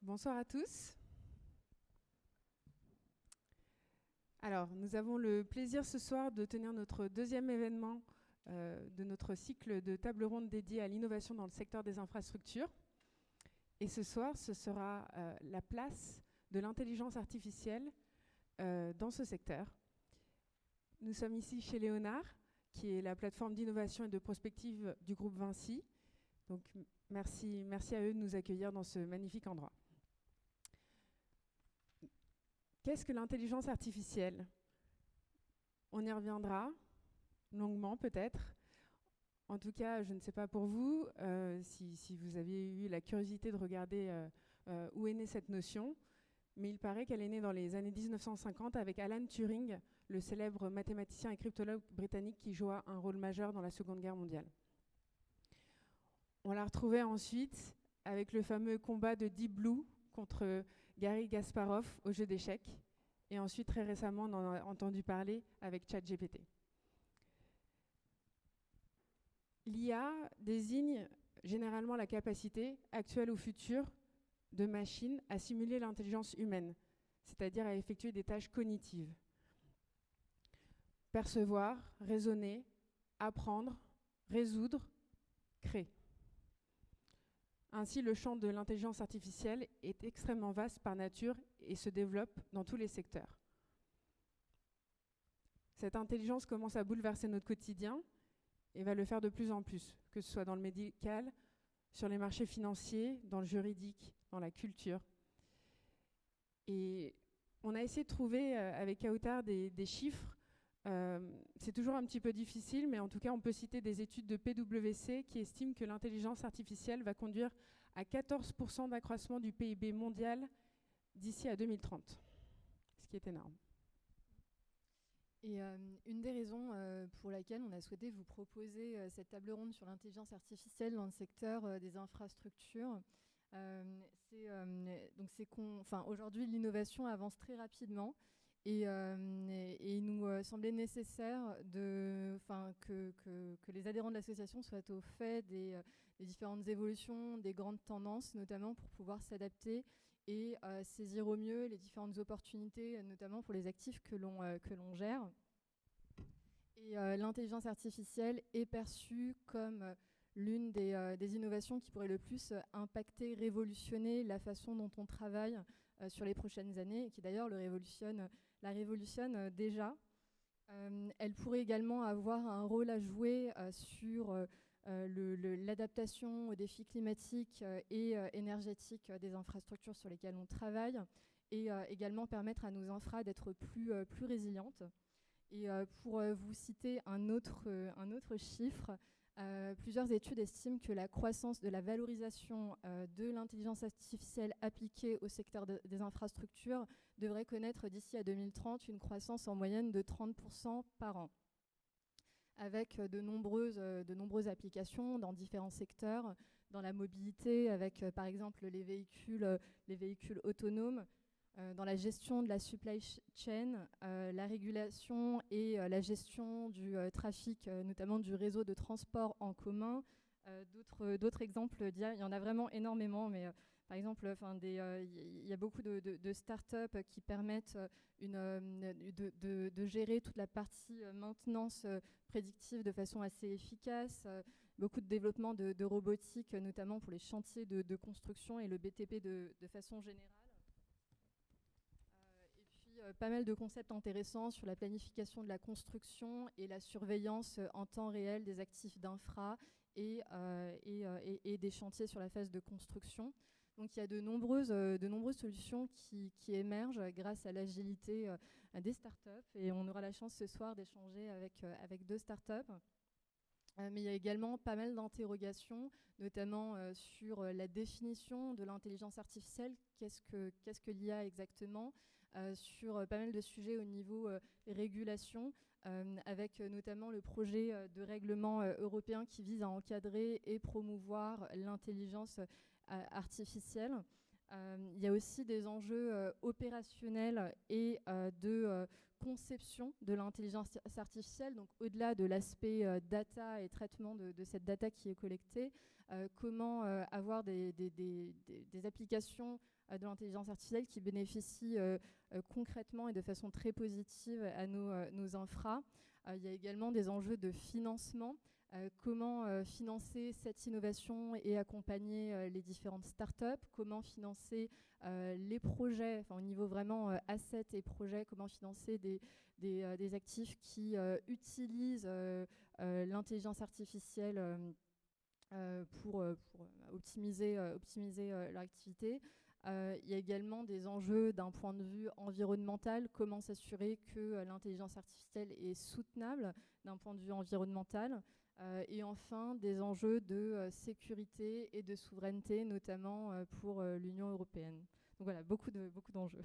Bonsoir à tous. Alors, nous avons le plaisir ce soir de tenir notre deuxième événement de notre cycle de table ronde dédié à l'innovation dans le secteur des infrastructures. Et ce soir, ce sera la place de l'intelligence artificielle dans ce secteur. Nous sommes ici chez Léonard, qui est la plateforme d'innovation et de prospective du groupe Vinci. Donc, merci à eux de nous accueillir dans ce magnifique endroit. Qu'est-ce que l'intelligence artificielle? On y reviendra, longuement peut-être. En tout cas, je ne sais pas pour vous, si vous avez eu la curiosité de regarder où est née cette notion, mais il paraît qu'elle est née dans les années 1950 avec Alan Turing, le célèbre mathématicien et cryptologue britannique qui joua un rôle majeur dans la Seconde Guerre mondiale. On l'a retrouvée ensuite avec le fameux combat de Deep Blue contre Garry Kasparov au jeu d'échecs. Et ensuite, très récemment, on en a entendu parler avec ChatGPT. L'IA désigne généralement la capacité, actuelle ou future, de machines à simuler l'intelligence humaine, c'est-à-dire à effectuer des tâches cognitives. Percevoir, raisonner, apprendre, résoudre, créer. Ainsi, le champ de l'intelligence artificielle est extrêmement vaste par nature et se développe dans tous les secteurs. Cette intelligence commence à bouleverser notre quotidien et va le faire de plus en plus, que ce soit dans le médical, sur les marchés financiers, dans le juridique, dans la culture. Et on a essayé de trouver avec Kautar des chiffres. C'est toujours un petit peu difficile, mais en tout cas, on peut citer des études de PwC qui estiment que l'intelligence artificielle va conduire à 14% d'accroissement du PIB mondial d'ici à 2030, ce qui est énorme. Et une des raisons pour laquelle on a souhaité vous proposer cette table ronde sur l'intelligence artificielle dans le secteur des infrastructures, c'est qu'aujourd'hui l'innovation avance très rapidement et il nous semblait nécessaire que les adhérents de l'association soient au fait des différentes évolutions, des grandes tendances, notamment pour pouvoir s'adapter et saisir au mieux les différentes opportunités, notamment pour les actifs que l'on gère. Et l'intelligence artificielle est perçue comme l'une des innovations qui pourrait le plus impacter, révolutionner la façon dont on travaille sur les prochaines années, et qui d'ailleurs la révolutionne déjà. Elle pourrait également avoir un rôle à jouer sur l'adaptation aux défis climatiques et énergétiques des infrastructures sur lesquelles on travaille, et également permettre à nos infras d'être plus résilientes. Et pour vous citer un autre chiffre, plusieurs études estiment que la croissance de la valorisation de l'intelligence artificielle appliquée au secteur des infrastructures devrait connaître d'ici à 2030 une croissance en moyenne de 30% par an, avec de nombreuses applications dans différents secteurs, dans la mobilité, avec par exemple les véhicules autonomes, dans la gestion de la supply chain, la régulation et la gestion du trafic, notamment du réseau de transport en commun. D'autres exemples d'IA, il y en a vraiment énormément, mais par exemple, il y a beaucoup de startups qui permettent de gérer toute la partie maintenance prédictive de façon assez efficace. Beaucoup de développement de robotique, notamment pour les chantiers de construction et le BTP de façon générale. Pas mal de concepts intéressants sur la planification de la construction et la surveillance en temps réel des actifs d'infra et des chantiers sur la phase de construction. Donc il y a de nombreuses solutions qui émergent grâce à l'agilité des startups, et on aura la chance ce soir d'échanger avec 2 startups. Mais il y a également pas mal d'interrogations, notamment sur la définition de l'intelligence artificielle. Qu'est-ce que l'IA exactement, sur pas mal de sujets au niveau régulation, avec notamment le projet de règlement européen qui vise à encadrer et promouvoir l'intelligence artificielle. Il y a aussi des enjeux opérationnels et de conception de l'intelligence artificielle, donc au-delà de l'aspect data et traitement de cette data qui est collectée, comment avoir des applications de l'intelligence artificielle qui bénéficient concrètement et de façon très positive à nos infras. Il y a également des enjeux de financement. Comment financer cette innovation et accompagner les différentes startups, comment financer les projets, au niveau vraiment assets et projets, comment financer des actifs qui utilisent l'intelligence artificielle pour optimiser leur activité. Il y a également des enjeux d'un point de vue environnemental, comment s'assurer que l'intelligence artificielle est soutenable d'un point de vue environnemental. Et enfin, des enjeux de sécurité et de souveraineté, notamment pour l'Union européenne. Donc voilà, beaucoup d'enjeux.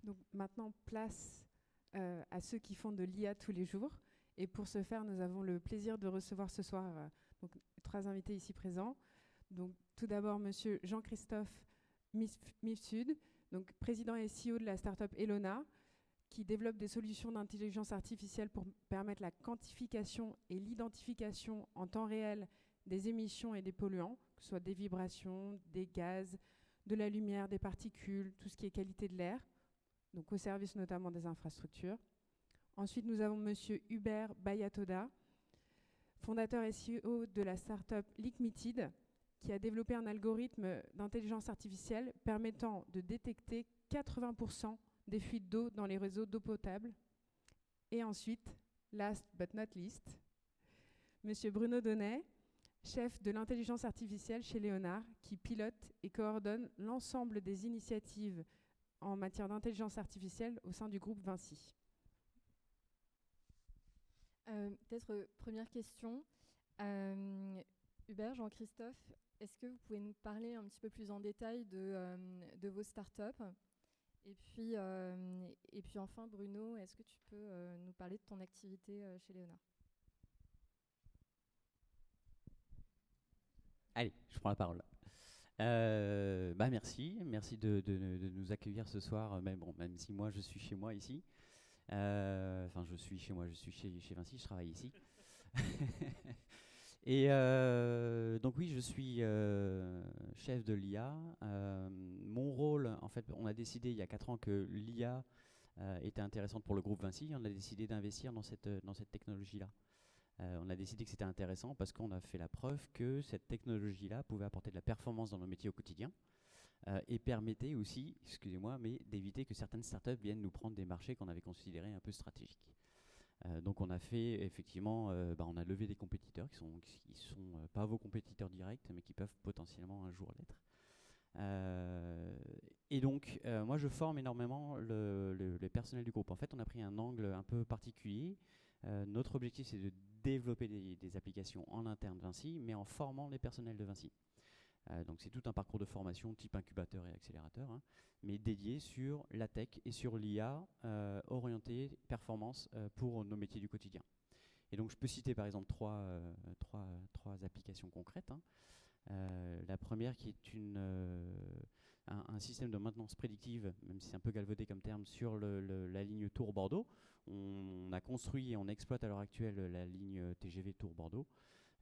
Donc maintenant, place à ceux qui font de l'IA tous les jours. Et pour ce faire, nous avons le plaisir de recevoir ce soir donc, 3 invités ici présents. Donc, tout d'abord, monsieur Jean-Christophe Mifsud, donc président et CEO de la start-up Elona, qui développe des solutions d'intelligence artificielle pour permettre la quantification et l'identification en temps réel des émissions et des polluants, que ce soit des vibrations, des gaz, de la lumière, des particules, tout ce qui est qualité de l'air, donc au service notamment des infrastructures. Ensuite, nous avons monsieur Hubert Bayatoda, fondateur et CEO de la start-up Liqumitid, qui a développé un algorithme d'intelligence artificielle permettant de détecter 80% des fuites d'eau dans les réseaux d'eau potable. Et ensuite, last but not least, monsieur Bruno Donnet, chef de l'intelligence artificielle chez Léonard, qui pilote et coordonne l'ensemble des initiatives en matière d'intelligence artificielle au sein du groupe Vinci. Peut-être première question. Hubert, Jean-Christophe, est-ce que vous pouvez nous parler un petit peu plus en détail de vos startups ? Et puis enfin, Bruno, est-ce que tu peux nous parler de ton activité chez Léonard ? Allez, je prends la parole. Merci de nous accueillir ce soir, même si moi je suis chez moi ici. Je suis chez moi, je suis chez Vinci, je travaille ici. Et donc oui, je suis chef de l'IA. Mon rôle, en fait, on a décidé il y a 4 ans que l'IA était intéressante pour le groupe Vinci. On a décidé d'investir dans cette technologie-là. On a décidé que c'était intéressant parce qu'on a fait la preuve que cette technologie-là pouvait apporter de la performance dans nos métiers au quotidien et permettait aussi, d'éviter que certaines startups viennent nous prendre des marchés qu'on avait considérés un peu stratégiques. Donc on a fait effectivement, on a levé des compétiteurs qui sont pas vos compétiteurs directs, mais qui peuvent potentiellement un jour l'être. Et donc moi je forme énormément les personnels du groupe. En fait, on a pris un angle un peu particulier. Notre objectif, c'est de développer des applications en interne Vinci, mais en formant les personnels de Vinci. Donc c'est tout un parcours de formation type incubateur et accélérateur, hein, mais dédié sur la tech et sur l'IA orienté performance pour nos métiers du quotidien. Et donc je peux citer par exemple trois applications concrètes. Hein. La première qui est un système de maintenance prédictive, même si c'est un peu galvaudé comme terme, sur la ligne Tours-Bordeaux. On a construit et on exploite à l'heure actuelle la ligne TGV Tours-Bordeaux.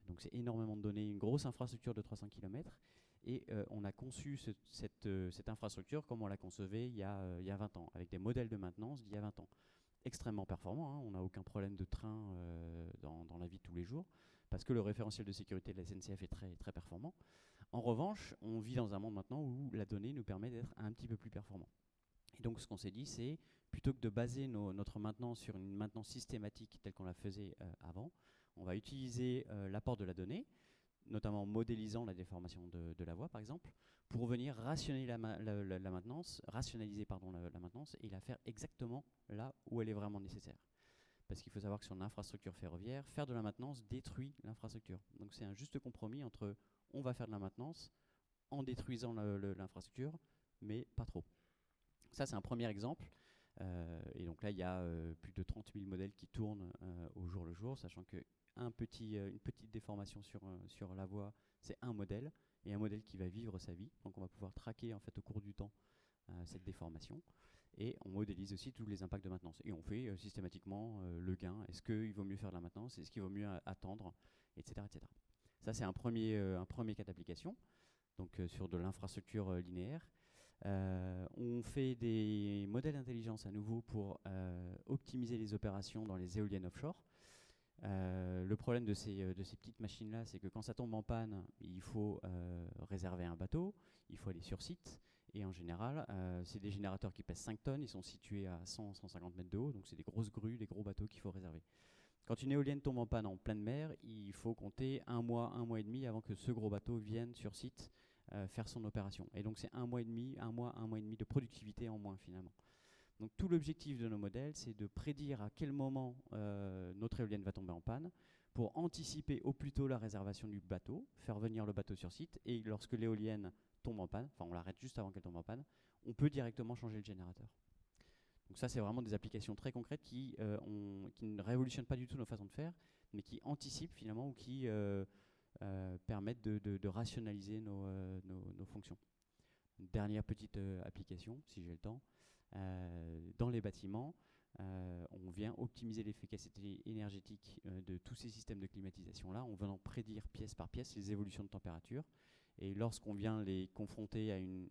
Donc c'est énormément de données, une grosse infrastructure de 300 km. Et on a conçu cette infrastructure comme on la concevait il y a 20 ans, avec des modèles de maintenance d'il y a 20 ans. Extrêmement performant, hein, on n'a aucun problème de train dans la vie de tous les jours, parce que le référentiel de sécurité de la SNCF est très, très performant. En revanche, on vit dans un monde maintenant où la donnée nous permet d'être un petit peu plus performant. Et donc ce qu'on s'est dit, c'est plutôt que de baser notre maintenance sur une maintenance systématique telle qu'on la faisait avant, on va utiliser l'apport de la donnée, notamment en modélisant la déformation de la voie par exemple, pour venir rationaliser la maintenance et la faire exactement là où elle est vraiment nécessaire. Parce qu'il faut savoir que sur une infrastructure ferroviaire, faire de la maintenance détruit l'infrastructure. Donc c'est un juste compromis entre on va faire de la maintenance en détruisant l'infrastructure, mais pas trop. Ça c'est un premier exemple. Et donc là, il y a plus de 30 000 modèles qui tournent au jour le jour, sachant que une petite déformation sur la voie, c'est un modèle, et un modèle qui va vivre sa vie. Donc on va pouvoir traquer en fait au cours du temps cette déformation. Et on modélise aussi tous les impacts de maintenance. Et on fait systématiquement le gain. Est-ce qu'il vaut mieux faire de la maintenance? Est-ce qu'il vaut mieux attendre? Etc. etc. Ça, c'est un premier cas d'application, donc sur de l'infrastructure linéaire. On fait des modèles d'intelligence à nouveau pour optimiser les opérations dans les éoliennes offshore. Le problème de ces petites machines-là, c'est que quand ça tombe en panne, il faut réserver un bateau, il faut aller sur site. Et en général, c'est des générateurs qui pèsent 5 tonnes, ils sont situés à 100-150 mètres de haut, donc c'est des grosses grues, des gros bateaux qu'il faut réserver. Quand une éolienne tombe en panne en pleine mer, il faut compter un mois et demi avant que ce gros bateau vienne sur site faire son opération. Et donc c'est un mois et demi de productivité en moins finalement. Donc tout l'objectif de nos modèles, c'est de prédire à quel moment notre éolienne va tomber en panne pour anticiper au plus tôt la réservation du bateau, faire venir le bateau sur site, et lorsque l'éolienne tombe en panne, enfin on l'arrête juste avant qu'elle tombe en panne, on peut directement changer le générateur. Donc ça, c'est vraiment des applications très concrètes qui ne révolutionnent pas du tout nos façons de faire, mais qui anticipent finalement ou qui permettent de rationaliser nos fonctions. Une dernière petite application, si j'ai le temps. Dans les bâtiments, on vient optimiser l'efficacité énergétique de tous ces systèmes de climatisation-là en venant prédire pièce par pièce les évolutions de température. Et lorsqu'on vient les confronter à une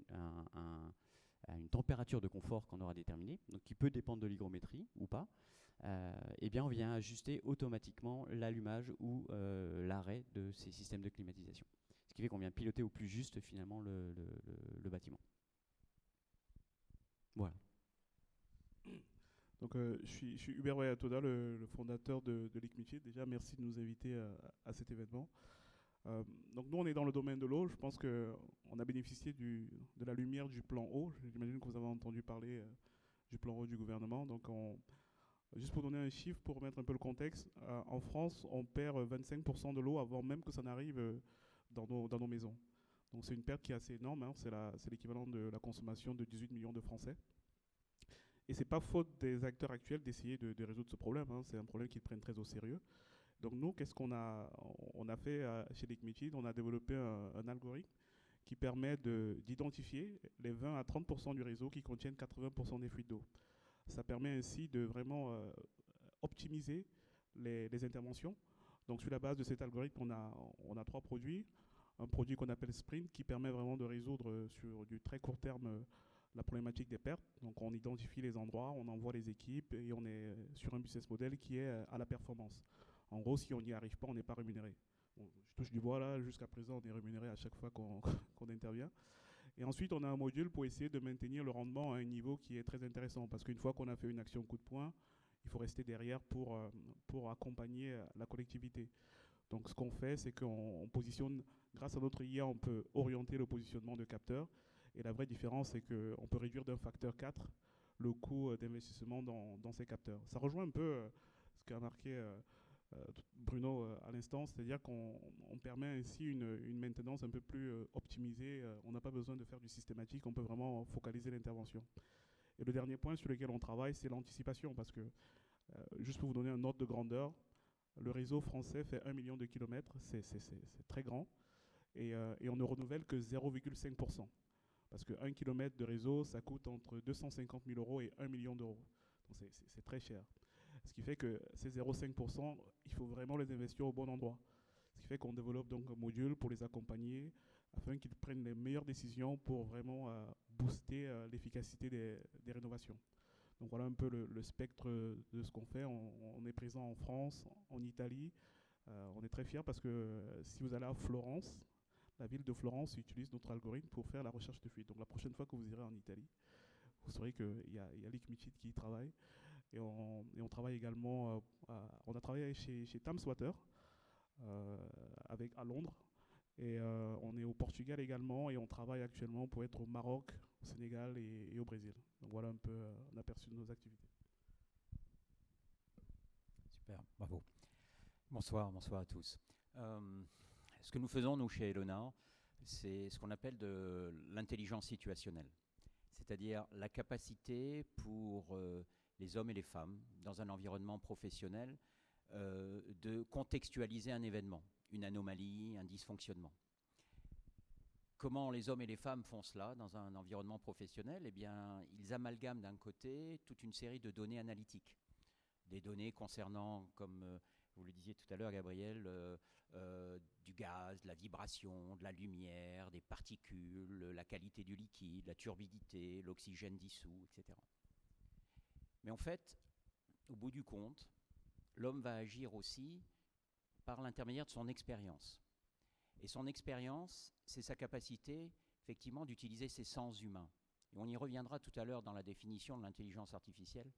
température de confort qu'on aura déterminée, donc qui peut dépendre de l'hygrométrie ou pas, eh bien on vient ajuster automatiquement l'allumage ou l'arrêt de ces systèmes de climatisation. Ce qui fait qu'on vient piloter au plus juste finalement le bâtiment. Voilà. Donc, je suis Hubert Wayatoda, le fondateur de Liquimity. Déjà, merci de nous inviter à cet événement. Donc, nous, on est dans le domaine de l'eau. Je pense qu'on a bénéficié de la lumière du plan eau. J'imagine que vous avez entendu parler du plan eau du gouvernement. Donc, juste pour donner un chiffre, pour remettre un peu le contexte, en France, on perd 25% de l'eau avant même que ça n'arrive dans nos maisons. Donc, c'est une perte qui est assez énorme. Hein. C'est l'équivalent de la consommation de 18 millions de Français. Et ce n'est pas faute des acteurs actuels d'essayer de résoudre ce problème. Hein. C'est un problème qu'ils prennent très au sérieux. Donc nous, qu'est-ce qu'on a fait chez Liquimity? On a développé un algorithme qui permet d'identifier les 20 à 30% du réseau qui contiennent 80% des fuites d'eau. Ça permet ainsi de vraiment optimiser les interventions. Donc sur la base de cet algorithme, on a 3 produits. Un produit qu'on appelle Sprint qui permet vraiment de résoudre sur du très court terme la problématique des pertes. Donc on identifie les endroits, on envoie les équipes et on est sur un business model qui est à la performance. En gros, si on n'y arrive pas, on n'est pas rémunéré. Bon, je touche du bois là, jusqu'à présent on est rémunéré à chaque fois qu'on intervient. Et ensuite on a un module pour essayer de maintenir le rendement à un niveau qui est très intéressant, parce qu'une fois qu'on a fait une action coup de poing, il faut rester derrière pour accompagner la collectivité. Donc ce qu'on fait, c'est qu'on positionne, grâce à notre IA, on peut orienter le positionnement de capteurs. Et la vraie différence, c'est qu'on peut réduire d'un facteur 4 le coût d'investissement dans ces capteurs. Ça rejoint un peu ce qu'a marqué Bruno à l'instant, c'est-à-dire qu'on permet ainsi une maintenance un peu plus optimisée. On n'a pas besoin de faire du systématique, on peut vraiment focaliser l'intervention. Et le dernier point sur lequel on travaille, c'est l'anticipation, parce que, juste pour vous donner un ordre de grandeur, le réseau français fait 1 million de kilomètres, c'est très grand, et on ne renouvelle que 0,5%. Parce que 1 km de réseau, ça coûte entre 250 000 euros et 1 million d'euros. Donc c'est très cher. Ce qui fait que ces 0,5%, il faut vraiment les investir au bon endroit. Ce qui fait qu'on développe donc un module pour les accompagner afin qu'ils prennent les meilleures décisions pour vraiment booster l'efficacité des rénovations. Donc voilà un peu le spectre de ce qu'on fait. On est présent en France, en Italie. On est très fiers parce que si vous allez à Florence, la ville de Florence utilise notre algorithme pour faire la recherche de fuite. Donc la prochaine fois que vous irez en Italie, vous saurez qu'il y a Liquimity qui y travaille. Et on travaille également, on a travaillé chez Thames Water à Londres. Et on est au Portugal également et on travaille actuellement pour être au Maroc, au Sénégal et au Brésil. Donc voilà un peu un aperçu de nos activités. Super, bravo. Bonsoir à tous. Ce que nous faisons, nous, chez Elona, c'est ce qu'on appelle de l'intelligence situationnelle. C'est-à-dire la capacité pour les hommes et les femmes, dans un environnement professionnel, de contextualiser un événement, une anomalie, un dysfonctionnement. Comment les hommes et les femmes font cela dans un environnement professionnel? Eh bien, ils amalgament d'un côté toute une série de données analytiques. Des données concernant, comme vous le disiez tout à l'heure, Gabriel, du gaz, de la vibration, de la lumière, des particules, la qualité du liquide, la turbidité, l'oxygène dissous, etc. Mais en fait, au bout du compte, l'homme va agir aussi par l'intermédiaire de son expérience. Et son expérience, c'est sa capacité, effectivement, d'utiliser ses sens humains. Et on y reviendra tout à l'heure dans la définition de l'intelligence artificielle.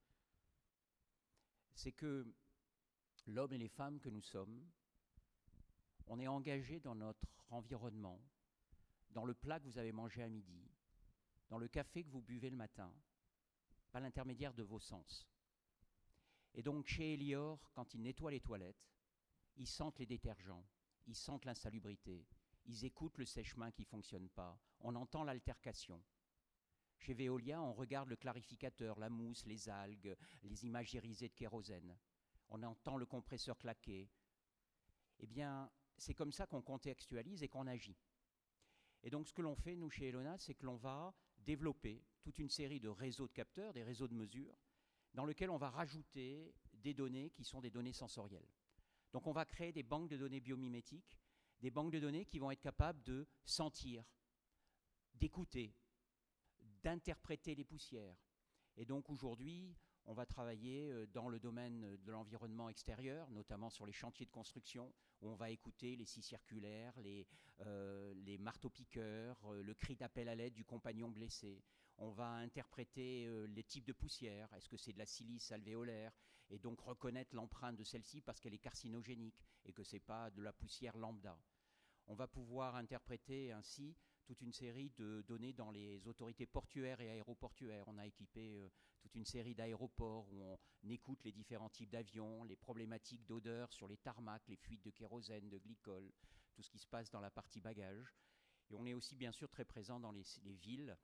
C'est que l'homme et les femmes que nous sommes, on est engagés dans notre environnement, dans le plat que vous avez mangé à midi, dans le café que vous buvez le matin, par l'intermédiaire de vos sens. Et donc, chez Elior, quand ils nettoient les toilettes, ils sentent les détergents, ils sentent l'insalubrité, ils écoutent le sèche-main qui ne fonctionne pas, on entend l'altercation. Chez Veolia, on regarde le clarificateur, la mousse, les algues, les images irisées de kérosène. On entend le compresseur claquer. Eh bien, c'est comme ça qu'on contextualise et qu'on agit. Et donc, ce que l'on fait, nous, chez Elona, c'est que l'on va développer toute une série de réseaux de capteurs, des réseaux de mesure, dans lesquels on va rajouter des données qui sont des données sensorielles. Donc, on va créer des banques de données biomimétiques, des banques de données qui vont être capables de sentir, d'écouter, d'interpréter les poussières. Et donc, aujourd'hui, on va travailler dans le domaine de l'environnement extérieur, notamment sur les chantiers de construction, où on va écouter les scies circulaires, les marteaux-piqueurs, le cri d'appel à l'aide du compagnon blessé. On va interpréter les types de poussières. Est-ce que c'est de la silice alvéolaire? Et donc reconnaître l'empreinte de celle-ci parce qu'elle est carcinogénique et que ce n'est pas de la poussière lambda. On va pouvoir interpréter ainsi toute une série de données dans les autorités portuaires et aéroportuaires. On a équipé toute une série d'aéroports où on écoute les différents types d'avions, les problématiques d'odeur sur les tarmacs, les fuites de kérosène, de glycol, tout ce qui se passe dans la partie bagages. Et on est aussi bien sûr très présent dans les villes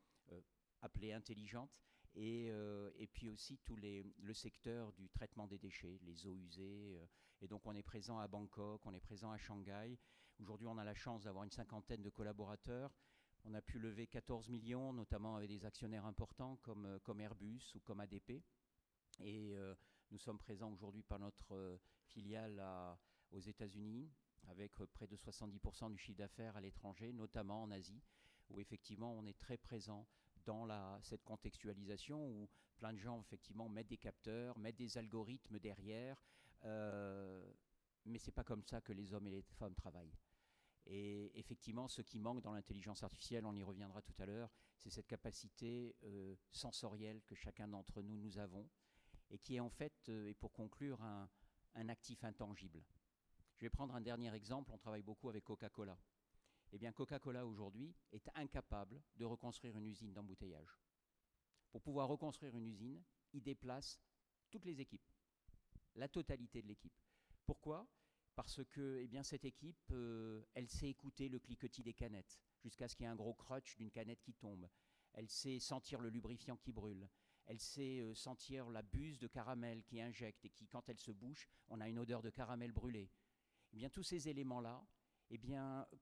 appelées intelligentes et puis aussi le secteur du traitement des déchets, les eaux usées. Et donc on est présent à Bangkok, on est présent à Shanghai. Aujourd'hui, on a la chance d'avoir une 50aine de collaborateurs. On a pu lever 14 millions, notamment avec des actionnaires importants comme Airbus ou comme ADP. Et nous sommes présents aujourd'hui par notre filiale aux États-Unis, avec près de 70% du chiffre d'affaires à l'étranger, notamment en Asie, où effectivement on est très présent dans cette contextualisation, où plein de gens effectivement mettent des capteurs, mettent des algorithmes derrière, mais ce n'est pas comme ça que les hommes et les femmes travaillent. Et effectivement, ce qui manque dans l'intelligence artificielle, on y reviendra tout à l'heure, c'est cette capacité sensorielle que chacun d'entre nous avons, et qui est en fait, et pour conclure, un actif intangible. Je vais prendre un dernier exemple, on travaille beaucoup avec Coca-Cola. Eh bien, Coca-Cola aujourd'hui est incapable de reconstruire une usine d'embouteillage. Pour pouvoir reconstruire une usine, il déplace toutes les équipes, la totalité de l'équipe. Pourquoi ? Parce que cette équipe, elle sait écouter le cliquetis des canettes, jusqu'à ce qu'il y ait un gros crutch d'une canette qui tombe. Elle sait sentir le lubrifiant qui brûle. Elle sait sentir la buse de caramel qui injecte et qui, quand elle se bouche, on a une odeur de caramel brûlé. Eh bien, tous ces éléments-là,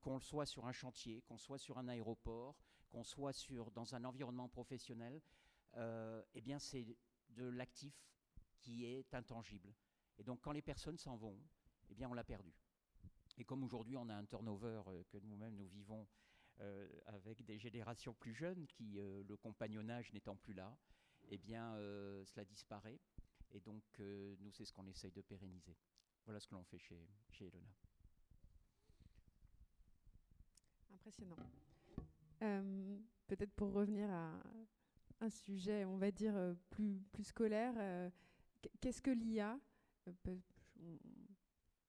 qu'on soit sur un chantier, qu'on soit sur un aéroport, qu'on soit dans un environnement professionnel, c'est de l'actif qui est intangible. Et donc, quand les personnes s'en vont, on l'a perdu. Et comme aujourd'hui, on a un turnover que nous-mêmes, nous vivons avec des générations plus jeunes, le compagnonnage n'étant plus là, cela disparaît. Et donc, nous, c'est ce qu'on essaye de pérenniser. Voilà ce que l'on fait chez Elona. Impressionnant. Peut-être pour revenir à un sujet, on va dire, plus scolaire, qu'est-ce que l'IA ?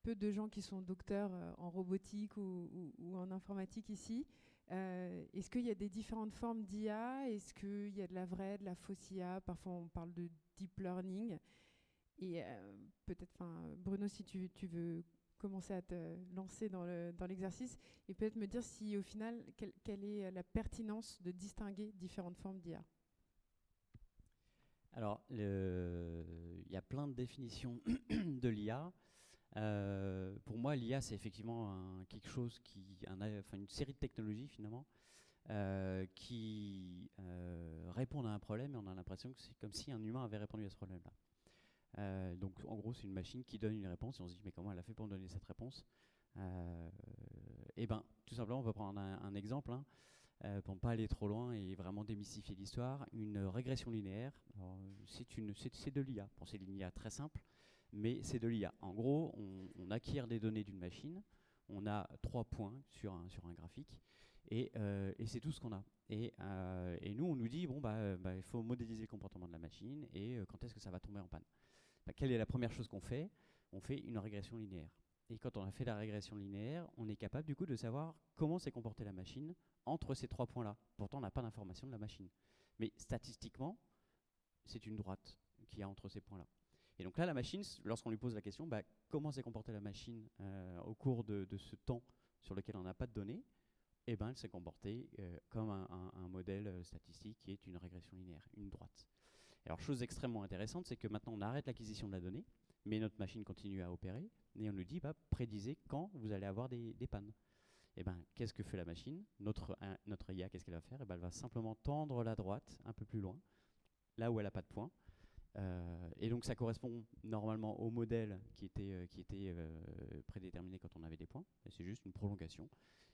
Peu de gens qui sont docteurs en robotique ou en informatique ici. Est-ce qu'il y a des différentes formes d'IA ? Est-ce qu'il y a de la vraie, de la fausse IA ? Parfois, on parle de deep learning. Et peut-être, Bruno, si tu veux commencer à te lancer dans l'exercice, et peut-être me dire si, au final, quelle est la pertinence de distinguer différentes formes d'IA ? Alors, il y a plein de définitions de l'IA. Pour moi, l'IA, c'est effectivement quelque chose une série de technologies finalement qui répondent à un problème et on a l'impression que c'est comme si un humain avait répondu à ce problème-là. Donc en gros, c'est une machine qui donne une réponse et on se dit mais comment elle a fait pour donner cette réponse? Et ben, tout simplement, on peut prendre un exemple pour ne pas aller trop loin et vraiment démystifier l'histoire. Une régression linéaire, c'est de l'IA. Bon, c'est une IA très simple, mais c'est de l'IA. En gros, on acquiert des données d'une machine, on a 3 points sur un graphique, et c'est tout ce qu'on a. Et nous, on nous dit, bon, il faut modéliser le comportement de la machine, et quand est-ce que ça va tomber en panne? Quelle est la première chose qu'on fait? On fait une régression linéaire. Et quand on a fait la régression linéaire, on est capable du coup de savoir comment s'est comportée la machine entre ces 3 points-là. Pourtant, on n'a pas d'information de la machine. Mais statistiquement, c'est une droite qu'il y a entre ces points-là. Et donc là, la machine, lorsqu'on lui pose la question, comment s'est comportée la machine au cours de ce temps sur lequel on n'a pas de données, eh ben, elle s'est comportée comme un modèle statistique qui est une régression linéaire, une droite. Alors, chose extrêmement intéressante, c'est que maintenant, on arrête l'acquisition de la donnée, mais notre machine continue à opérer, et on nous dit, prédisez quand vous allez avoir des pannes. Et ben, qu'est-ce que fait la machine? Notre IA, qu'est-ce qu'elle va faire? Elle va simplement tendre la droite un peu plus loin, là où elle n'a pas de point. Et donc ça correspond normalement au modèle qui était prédéterminé quand on avait des points. C'est juste une prolongation.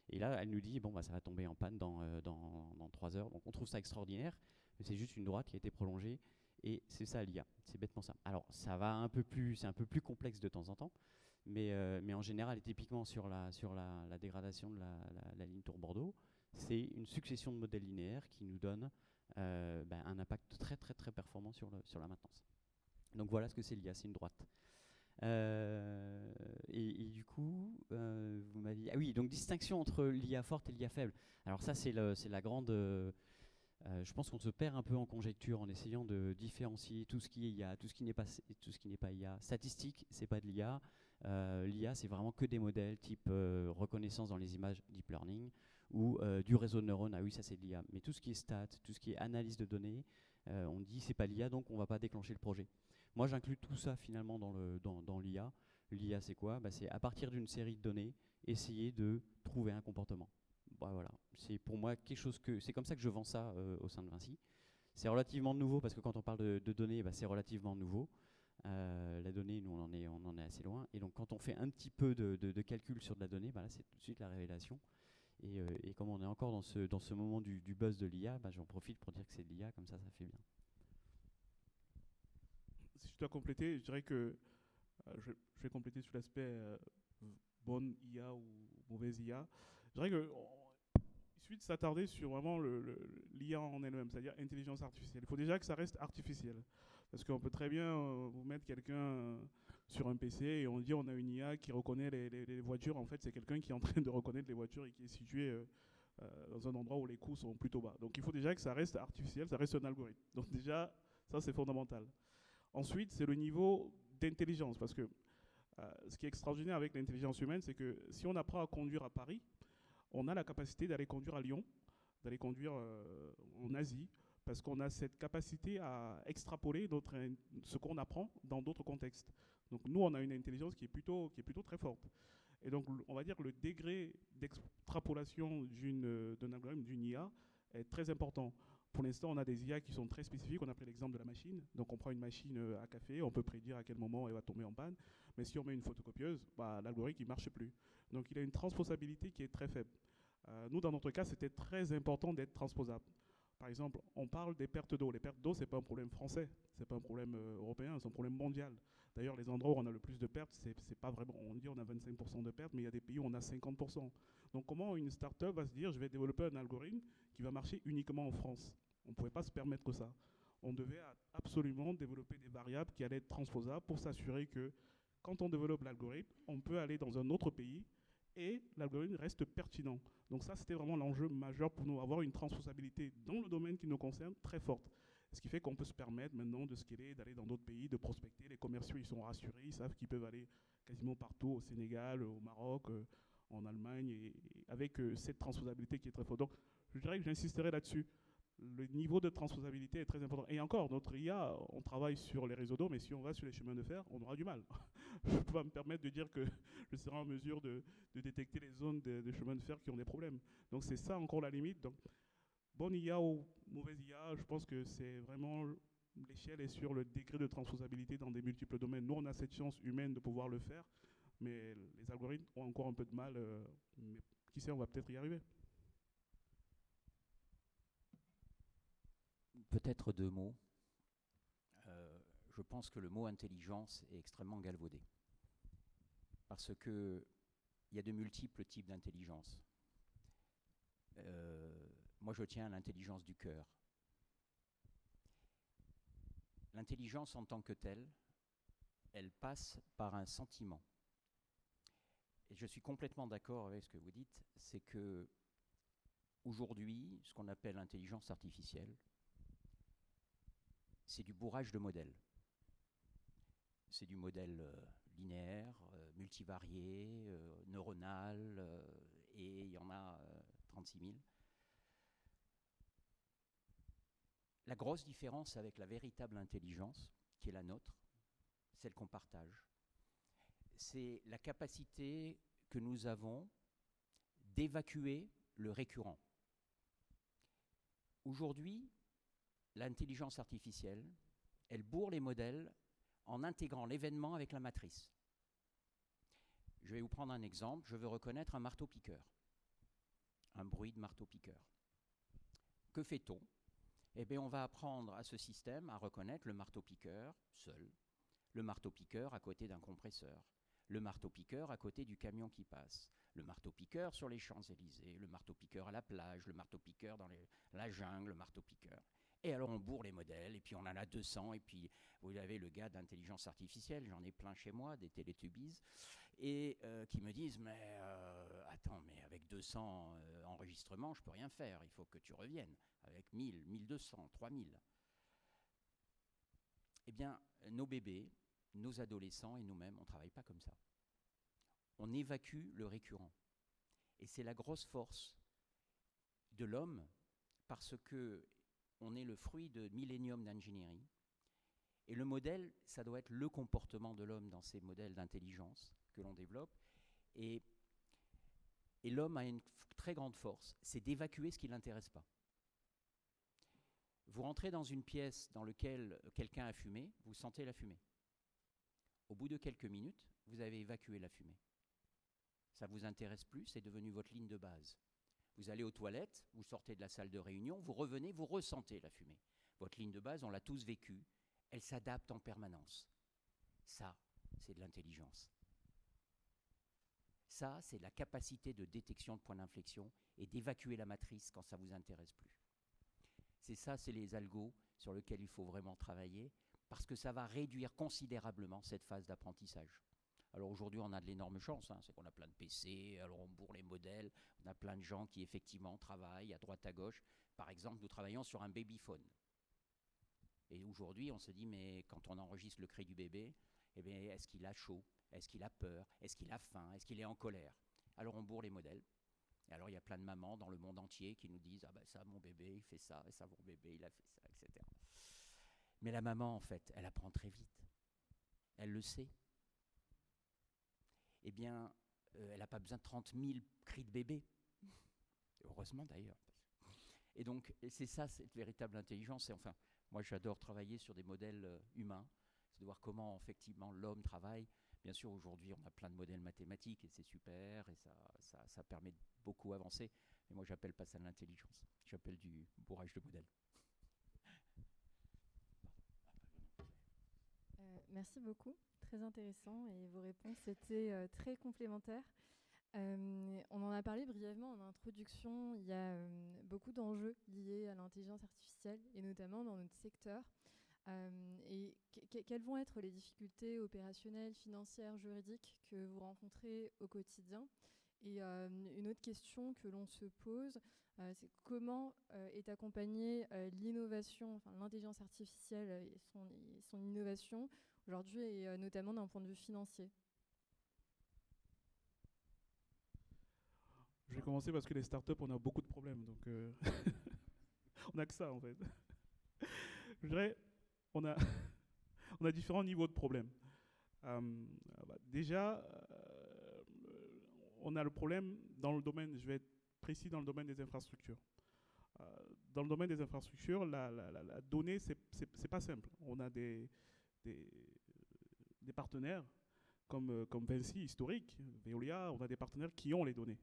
Et là, elle nous dit, ça va tomber en panne dans 3 heures. Donc on trouve ça extraordinaire, mais c'est juste une droite qui a été prolongée. Et c'est ça l'IA, c'est bêtement ça. Alors c'est un peu plus complexe de temps en temps, mais en général, et typiquement sur la dégradation de la ligne Tours-Bordeaux, c'est une succession de modèles linéaires qui nous donne un impact très très très performant sur la maintenance. Donc voilà ce que c'est l'IA, c'est une droite. Et du coup, vous m'avez dit... Ah oui, donc distinction entre l'IA forte et l'IA faible. Alors ça, c'est la grande... je pense qu'on se perd un peu en conjecture en essayant de différencier tout ce qui est IA, tout ce qui n'est pas IA. Statistique, c'est pas de l'IA. L'IA, c'est vraiment que des modèles type reconnaissance dans les images, deep learning, ou du réseau de neurones. Ah oui, ça c'est de l'IA. Mais tout ce qui est stats, tout ce qui est analyse de données, on dit c'est pas l'IA, donc on va pas déclencher le projet. Moi, j'inclus tout ça finalement dans l'IA. L'IA, c'est quoi? C'est à partir d'une série de données, essayer de trouver un comportement. Voilà, c'est pour moi quelque chose c'est comme ça que je vends ça au sein de Vinci. C'est relativement nouveau parce que quand on parle de données, c'est relativement nouveau. La donnée, nous, on en est assez loin. Et donc, quand on fait un petit peu de calcul sur de la donnée, là, c'est tout de suite la révélation. Et comme on est encore dans ce moment du buzz de l'IA, j'en profite pour dire que c'est de l'IA, comme ça fait bien. Si je dois compléter, je dirais que je vais compléter sur l'aspect bonne IA ou mauvaise IA. Je dirais que il suffit de s'attarder sur vraiment l'IA en elle-même, c'est-à-dire intelligence artificielle. Il faut déjà que ça reste artificiel. Parce qu'on peut très bien vous mettre quelqu'un sur un PC et on dit on a une IA qui reconnaît les voitures. En fait, c'est quelqu'un qui est en train de reconnaître les voitures et qui est situé dans un endroit où les coûts sont plutôt bas. Donc il faut déjà que ça reste artificiel, ça reste un algorithme. Donc déjà, ça c'est fondamental. Ensuite, c'est le niveau d'intelligence. Parce que ce qui est extraordinaire avec l'intelligence humaine, c'est que si on apprend à conduire à Paris, on a la capacité d'aller conduire à Lyon, d'aller conduire en Asie, parce qu'on a cette capacité à extrapoler ce qu'on apprend dans d'autres contextes. Donc nous, on a une intelligence qui est plutôt très forte. Et donc, on va dire que le degré d'extrapolation d'un algorithme, d'une IA, est très important. Pour l'instant, on a des IA qui sont très spécifiques. On a pris l'exemple de la machine. Donc, on prend une machine à café, on peut prédire à quel moment elle va tomber en panne. Mais si on met une photocopieuse, l'algorithme ne marche plus. Donc, il a une transposabilité qui est très faible. Nous, dans notre cas, c'était très important d'être transposable. Par exemple, on parle des pertes d'eau. Les pertes d'eau, ce n'est pas un problème français, ce n'est pas un problème européen, c'est un problème mondial. D'ailleurs, les endroits où on a le plus de pertes, c'est pas vraiment. On dit on a 25% de pertes, mais il y a des pays où on a 50%. Donc comment une start-up va se dire je vais développer un algorithme qui va marcher uniquement en France? On ne pouvait pas se permettre ça. On devait absolument développer des variables qui allaient être transposables pour s'assurer que quand on développe l'algorithme, on peut aller dans un autre pays et l'algorithme reste pertinent. Donc ça, c'était vraiment l'enjeu majeur pour nous, avoir une transposabilité dans le domaine qui nous concerne très forte. Ce qui fait qu'on peut se permettre maintenant de scaler, d'aller dans d'autres pays, de prospecter. Les commerciaux, ils sont rassurés, ils savent qu'ils peuvent aller quasiment partout, au Sénégal, au Maroc, en Allemagne, et avec cette transposabilité qui est très forte. Donc je dirais que j'insisterai là-dessus. le niveau de transposabilité est très important. Et encore, notre IA, on travaille sur les réseaux d'eau, mais si on va sur les chemins de fer, on aura du mal. Je ne peux pas me permettre de dire que je serai en mesure de détecter les zones de chemins de fer qui ont des problèmes. Donc c'est ça encore la limite. Donc, bonne IA ou mauvaise IA, je pense que c'est vraiment l'échelle est sur le degré de transposabilité dans des multiples domaines. Nous, on a cette chance humaine de pouvoir le faire, mais les algorithmes ont encore un peu de mal. Mais qui sait, on va peut-être y arriver. Peut-être deux mots. Je pense que le mot intelligence est extrêmement galvaudé. Parce qu'il y a de multiples types d'intelligence. Moi, je tiens à l'intelligence du cœur. L'intelligence en tant que telle, elle passe par un sentiment. Et je suis complètement d'accord avec ce que vous dites, c'est que aujourd'hui, ce qu'on appelle l'intelligence artificielle, c'est du bourrage de modèles. C'est du modèle linéaire, multivarié, neuronal, et il y en a 36 000. La grosse différence avec la véritable intelligence, qui est la nôtre, celle qu'on partage, c'est la capacité que nous avons d'évacuer le récurrent. Aujourd'hui, l'intelligence artificielle, elle bourre les modèles en intégrant l'événement avec la matrice. Je vais vous prendre un exemple. Je veux reconnaître un marteau-piqueur, un bruit de marteau-piqueur. Que fait-on ? Eh bien, on va apprendre à ce système à reconnaître le marteau-piqueur seul, le marteau-piqueur à côté d'un compresseur, le marteau-piqueur à côté du camion qui passe, le marteau-piqueur sur les Champs-Élysées, le marteau-piqueur à la plage, le marteau-piqueur dans la jungle, le marteau-piqueur. Et alors on bourre les modèles, et puis on en a 200, et puis vous avez le gars d'intelligence artificielle, j'en ai plein chez moi, des Teletubbies, et qui me disent, mais attends, mais avec 200 enregistrements, je peux rien faire, il faut que tu reviennes, avec 1000, 1200, 3000. Eh bien, nos bébés, nos adolescents et nous-mêmes, on ne travaille pas comme ça. On évacue le récurrent. Et c'est la grosse force de l'homme, parce que on est le fruit de milléniums d'ingénierie. Et le modèle, ça doit être le comportement de l'homme dans ces modèles d'intelligence que l'on développe. Et l'homme a une très grande force, c'est d'évacuer ce qui ne l'intéresse pas. Vous rentrez dans une pièce dans laquelle quelqu'un a fumé, vous sentez la fumée. Au bout de quelques minutes, vous avez évacué la fumée. Ça ne vous intéresse plus, c'est devenu votre ligne de base. Vous allez aux toilettes, vous sortez de la salle de réunion, vous revenez, vous ressentez la fumée. Votre ligne de base, on l'a tous vécue, elle s'adapte en permanence. Ça, c'est de l'intelligence. Ça, c'est la capacité de détection de points d'inflexion et d'évacuer la matrice quand ça ne vous intéresse plus. C'est ça, c'est les algos sur lesquels il faut vraiment travailler, parce que ça va réduire considérablement cette phase d'apprentissage. Alors aujourd'hui, on a de l'énorme chance, c'est qu'on a plein de PC, alors on bourre les modèles, on a plein de gens qui effectivement travaillent à droite à gauche. Par exemple, nous travaillons sur un babyphone. Et aujourd'hui, on se dit, mais quand on enregistre le cri du bébé, eh bien, est-ce qu'il a chaud ? Est-ce qu'il a peur ? Est-ce qu'il a faim ? Est-ce qu'il est en colère ? Alors on bourre les modèles. Et alors il y a plein de mamans dans le monde entier qui nous disent, ah ben ça, mon bébé, il fait ça, et ça, mon bébé, il a fait ça, etc. Mais la maman, en fait, elle apprend très vite. Elle le sait. Eh bien, elle n'a pas besoin de 30 000 cris de bébé. Heureusement d'ailleurs. Et donc, c'est ça, cette véritable intelligence. Et enfin, moi, j'adore travailler sur des modèles humains. C'est de voir comment, effectivement, l'homme travaille. Bien sûr, aujourd'hui, on a plein de modèles mathématiques et c'est super. Et ça permet de beaucoup avancer. Mais moi, j'appelle pas ça de l'intelligence. J'appelle du bourrage de modèles. Merci beaucoup. Très intéressant et vos réponses étaient très complémentaires. On en a parlé brièvement en introduction. Il y a beaucoup d'enjeux liés à l'intelligence artificielle et notamment dans notre secteur. Et quelles vont être les difficultés opérationnelles, financières, juridiques que vous rencontrez au quotidien ? Et une autre question que l'on se pose, c'est comment est accompagnée l'innovation, enfin, l'intelligence artificielle et son innovation aujourd'hui, et notamment d'un point de vue financier. Je vais commencer parce que les startups, on a beaucoup de problèmes. Donc, on n'a que ça, en fait. Je dirais, on a, on a différents niveaux de problèmes. Déjà, on a le problème dans le domaine, je vais être précis, dans le domaine des infrastructures. Dans le domaine des infrastructures, la donnée, c'est pas simple. On a des partenaires comme Vinci, historique, Veolia, on a des partenaires qui ont les données.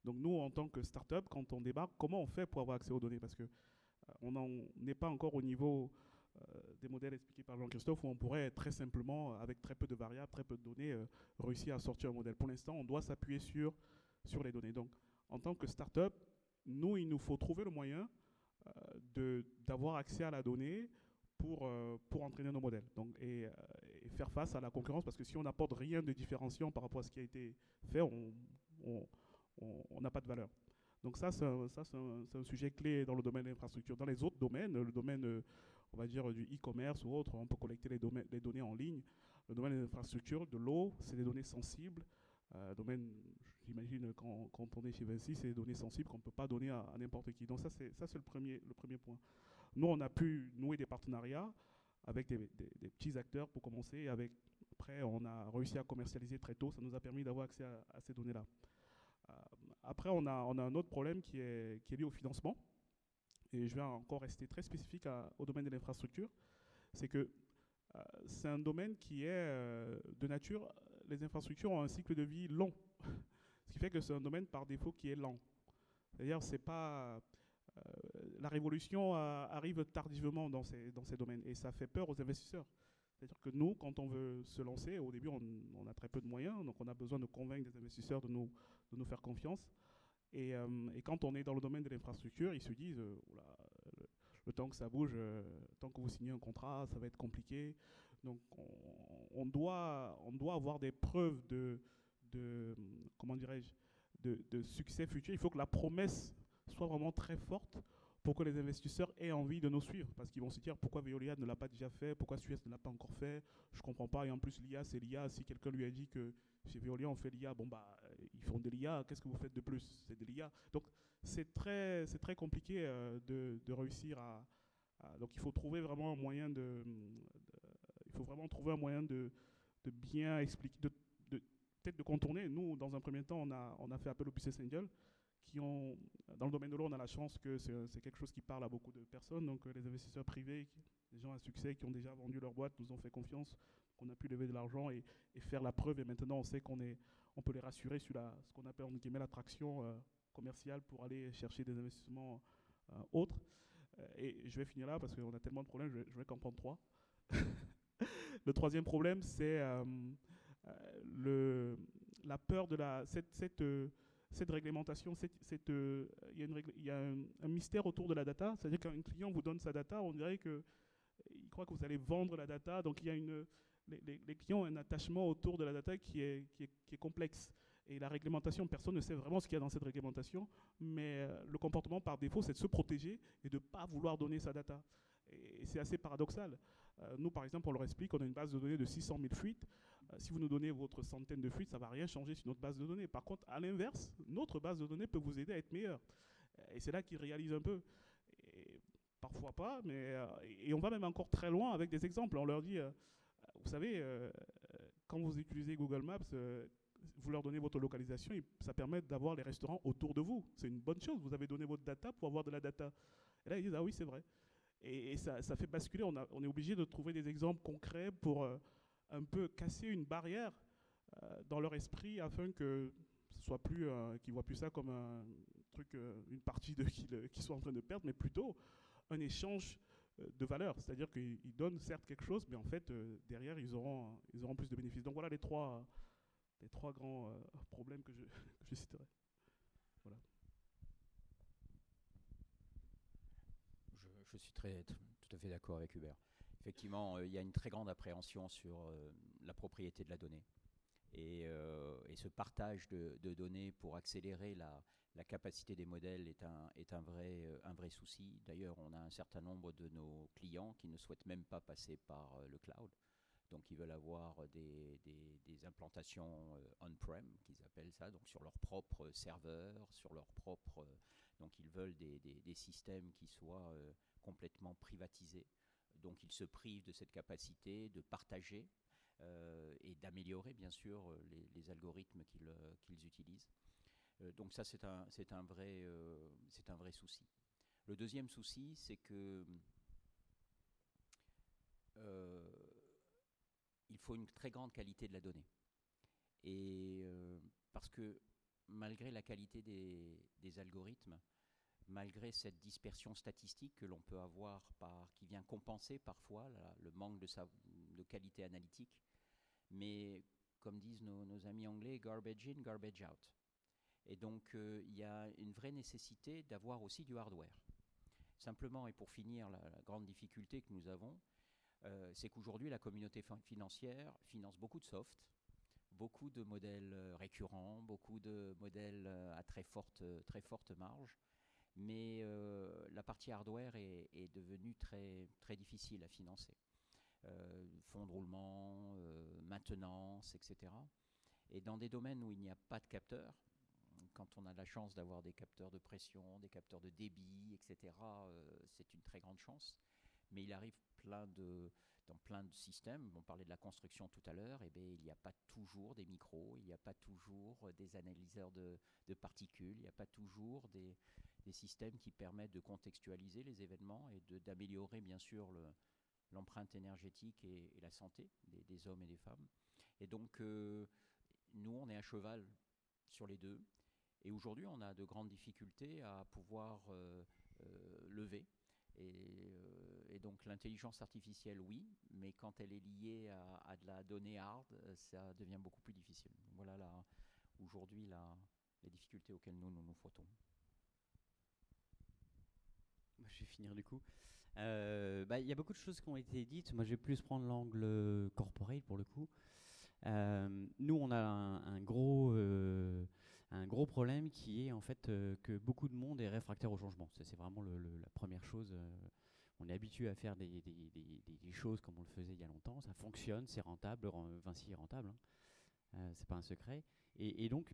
Donc nous, en tant que start-up, quand on débarque, comment on fait pour avoir accès aux données? Parce que on n'est pas encore au niveau des modèles expliqués par Jean-Christophe où on pourrait très simplement, avec très peu de variables, très peu de données, réussir à sortir un modèle. Pour l'instant, on doit s'appuyer sur les données. Donc, en tant que start-up, nous, il nous faut trouver le moyen d'avoir accès à la donnée pour entraîner nos modèles. Donc, et faire face à la concurrence, parce que si on n'apporte rien de différenciant par rapport à ce qui a été fait, on n'a pas de valeur. Donc ça, c'est un sujet clé dans le domaine de l'infrastructure. Dans les autres domaines, le domaine, on va dire, du e-commerce ou autre, on peut collecter les données en ligne. Le domaine de l'infrastructure, de l'eau, c'est des données sensibles. Domaine, j'imagine, quand on est chez Vinci, c'est des données sensibles qu'on ne peut pas donner à n'importe qui. Donc ça, c'est le premier point. Nous, on a pu nouer des partenariats avec des petits acteurs pour commencer. Après, on a réussi à commercialiser très tôt. Ça nous a permis d'avoir accès à ces données-là. Après, on a un autre problème qui est lié au financement. Et je vais encore rester très spécifique au domaine de l'infrastructure. C'est que c'est un domaine qui est de nature, les infrastructures ont un cycle de vie long. Ce qui fait que c'est un domaine par défaut qui est lent. C'est-à-dire, c'est pas... la révolution arrive tardivement dans ces domaines et ça fait peur aux investisseurs. C'est-à-dire que nous, quand on veut se lancer, au début, on a très peu de moyens, donc on a besoin de convaincre des investisseurs de nous faire confiance. Et quand on est dans le domaine de l'infrastructure, ils se disent le temps que ça bouge, tant que vous signez un contrat, ça va être compliqué. Donc on doit avoir des preuves comment dirais-je, de succès futur. Il faut que la promesse soit vraiment très forte pour que les investisseurs aient envie de nous suivre. Parce qu'ils vont se dire pourquoi Veolia ne l'a pas déjà fait, pourquoi Suez ne l'a pas encore fait, je ne comprends pas. Et en plus, l'IA, c'est l'IA. Si quelqu'un lui a dit que chez Veolia, on fait l'IA, bon, bah, ils font de l'IA, qu'est-ce que vous faites de plus? C'est de l'IA. Donc, c'est très compliqué de réussir donc, il faut trouver vraiment un moyen de bien expliquer, peut-être de contourner. Nous, dans un premier temps, on a fait appel au business angel, dans le domaine de l'eau, on a la chance que c'est quelque chose qui parle à beaucoup de personnes. Donc les investisseurs privés, les gens à succès qui ont déjà vendu leur boîte, nous ont fait confiance, qu'on a pu lever de l'argent et faire la preuve. Et maintenant, on sait on peut les rassurer sur ce qu'on appelle l'attraction commerciale pour aller chercher des investissements autres. Et je vais finir là parce qu'on a tellement de problèmes, je vais qu'en prendre 3. Le troisième problème, c'est la peur de cette réglementation. Il y a un mystère autour de la data. C'est-à-dire qu'un client vous donne sa data, on dirait qu'il croit que vous allez vendre la data. Donc il y a les clients ont un attachement autour de la data qui est complexe. Et la réglementation, personne ne sait vraiment ce qu'il y a dans cette réglementation, mais le comportement par défaut, c'est de se protéger et de ne pas vouloir donner sa data. Et c'est assez paradoxal. Nous, par exemple, on leur explique qu'on a une base de données de 600 000 fuites. Si vous nous donnez votre centaine de fuites, ça ne va rien changer sur notre base de données. Par contre, à l'inverse, notre base de données peut vous aider à être meilleur. Et c'est là qu'ils réalisent un peu. Et parfois pas, mais et on va même encore très loin avec des exemples. On leur dit, vous savez, quand vous utilisez Google Maps, vous leur donnez votre localisation, et ça permet d'avoir les restaurants autour de vous. C'est une bonne chose. Vous avez donné votre data pour avoir de la data. Et là, ils disent, ah oui, c'est vrai. Et ça fait basculer. On est obligé de trouver des exemples concrets pour un peu casser une barrière dans leur esprit afin que ce soit plus, qu'ils voient plus ça comme un truc, une partie qu'ils sont en train de perdre, mais plutôt un échange de valeur. C'est-à-dire qu'ils donnent certes quelque chose, mais en fait, derrière, ils auront plus de bénéfices. Donc voilà les trois grands problèmes que je citerai. Voilà. Je suis tout à fait d'accord avec Hubert. Effectivement, il y a une très grande appréhension sur la propriété de la donnée. Et ce partage de données pour accélérer la capacité des modèles est un vrai souci. D'ailleurs, on a un certain nombre de nos clients qui ne souhaitent même pas passer par le cloud. Donc, ils veulent avoir des implantations on-prem, qu'ils appellent ça, donc sur leur propre serveur, sur leur propre Donc ils veulent des systèmes qui soient complètement privatisés. Donc ils se privent de cette capacité de partager et d'améliorer bien sûr les algorithmes qu'ils utilisent. Donc ça c'est un vrai souci. Le deuxième souci, c'est que il faut une très grande qualité de la donnée. Et parce que malgré la qualité des algorithmes, malgré cette dispersion statistique que l'on peut avoir, qui vient compenser parfois le manque de qualité analytique, mais comme disent nos amis anglais, garbage in, garbage out. Et donc il y a une vraie nécessité d'avoir aussi du hardware. Simplement, et pour finir, la grande difficulté que nous avons, c'est qu'aujourd'hui la communauté financière finance beaucoup de soft, beaucoup de modèles récurrents, beaucoup de modèles à très forte marge, mais la partie hardware est devenue très, très difficile à financer. Fonds de roulement, maintenance, etc. Et dans des domaines où il n'y a pas de capteurs, quand on a la chance d'avoir des capteurs de pression, des capteurs de débit, etc., c'est une très grande chance. Mais il arrive dans plein de systèmes, on parlait de la construction tout à l'heure, et il n'y a pas toujours des micros, il n'y a pas toujours des analyseurs de particules, il n'y a pas toujours des systèmes qui permettent de contextualiser les événements et d'améliorer bien sûr l'empreinte énergétique et la santé des hommes et des femmes. Et donc, nous, on est à cheval sur les deux. Et aujourd'hui, on a de grandes difficultés à pouvoir lever. Et donc, l'intelligence artificielle, oui, mais quand elle est liée à de la donnée hard, ça devient beaucoup plus difficile. Voilà aujourd'hui les difficultés auxquelles nous frottons. Je vais finir du coup. Y a beaucoup de choses qui ont été dites. Moi, je vais plus prendre l'angle corporate pour le coup. Nous, on a un gros problème qui est en fait que beaucoup de monde est réfractaire au changement. Ça, c'est vraiment la première chose. On est habitué à faire des choses comme on le faisait il y a longtemps. Ça fonctionne, c'est rentable. Vinci est rentable. C'est pas un secret. Et donc,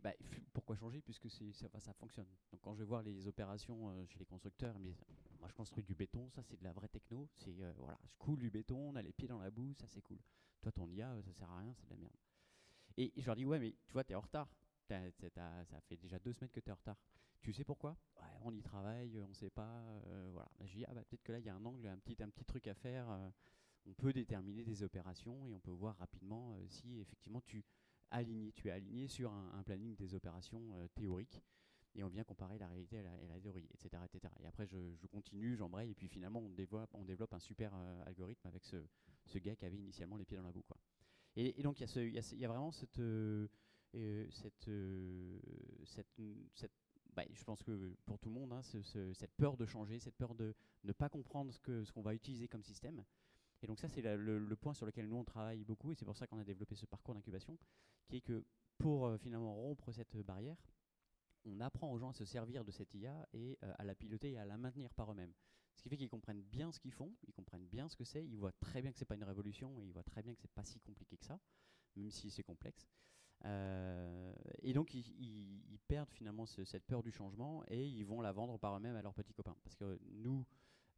pourquoi changer puisque ça fonctionne. Donc, quand je vais voir les opérations chez les constructeurs, mais moi je construis du béton, ça c'est de la vraie techno. C'est voilà, je coule du béton, on a les pieds dans la boue, ça c'est cool. Toi, ton IA, ça sert à rien, c'est de la merde. Et je leur dis, ouais, mais tu vois, t'es en retard. Ça fait déjà 2 semaines que t'es en retard. Tu sais pourquoi? Ouais, on y travaille, on sait pas. Voilà. Je dis, peut-être que là, il y a un angle, un petit truc à faire. On peut déterminer des opérations et on peut voir rapidement si effectivement tu es aligné sur un planning des opérations théoriques. Et on vient comparer la réalité et la théorie, etc., etc. Et après, je continue, j'embraye, et puis finalement, on développe un super algorithme avec ce gars qui avait initialement les pieds dans la boue, quoi. Et donc, il y a vraiment cette je pense que pour tout le monde, hein, cette peur de changer, cette peur de ne pas comprendre ce qu'on va utiliser comme système. Et donc ça, c'est le point sur lequel nous, on travaille beaucoup, et c'est pour ça qu'on a développé ce parcours d'incubation, qui est que pour finalement rompre cette barrière, on apprend aux gens à se servir de cette IA et à la piloter et à la maintenir par eux-mêmes. Ce qui fait qu'ils comprennent bien ce qu'ils font, ils comprennent bien ce que c'est, ils voient très bien que c'est pas une révolution et ils voient très bien que c'est pas si compliqué que ça, même si c'est complexe. Et donc ils perdent finalement cette peur du changement et ils vont la vendre par eux-mêmes à leurs petits copains. Parce que nous,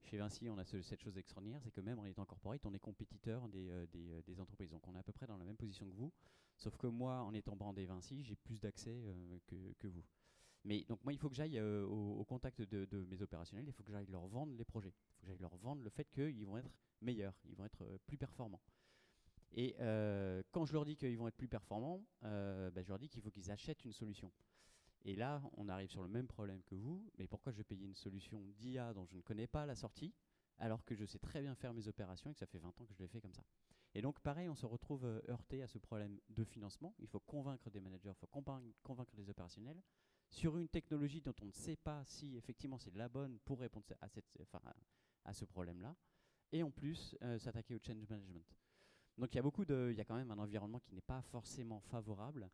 chez Vinci, on a cette chose extraordinaire, c'est que même en étant corporate, on est compétiteur des entreprises. Donc on est à peu près dans la même position que vous, sauf que moi, en étant brandé Vinci, j'ai plus d'accès que vous. Mais donc moi, il faut que j'aille au contact de mes opérationnels, il faut que j'aille leur vendre les projets, il faut que j'aille leur vendre le fait qu'ils vont être meilleurs, ils vont être plus performants. Et quand je leur dis qu'ils vont être plus performants, je leur dis qu'il faut qu'ils achètent une solution. Et là, on arrive sur le même problème que vous, mais pourquoi je vais payer une solution d'IA dont je ne connais pas la sortie, alors que je sais très bien faire mes opérations et que ça fait 20 ans que je l'ai fait comme ça. Et donc pareil, on se retrouve heurté à ce problème de financement. Il faut convaincre des managers, il faut convaincre des opérationnels sur une technologie dont on ne sait pas si effectivement c'est la bonne pour répondre à ce problème-là, et en plus s'attaquer au change management. Donc il y a quand même un environnement qui n'est pas forcément favorable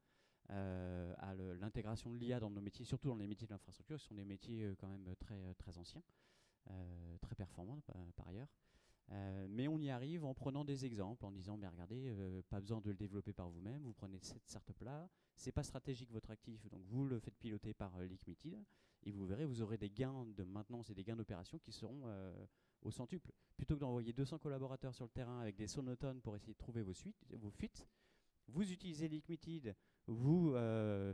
à l'intégration de l'IA dans nos métiers, surtout dans les métiers de l'infrastructure, qui sont des métiers quand même très anciens, très performants par ailleurs. Mais on y arrive en prenant des exemples, en disant, mais regardez, pas besoin de le développer par vous-même, vous prenez cette startup-là, c'est pas stratégique votre actif, donc vous le faites piloter par Liquimity, et vous verrez, vous aurez des gains de maintenance et des gains d'opération qui seront au centuple. Plutôt que d'envoyer 200 collaborateurs sur le terrain avec des sonotones pour essayer de trouver vos fuites, vous utilisez Liquimity, vous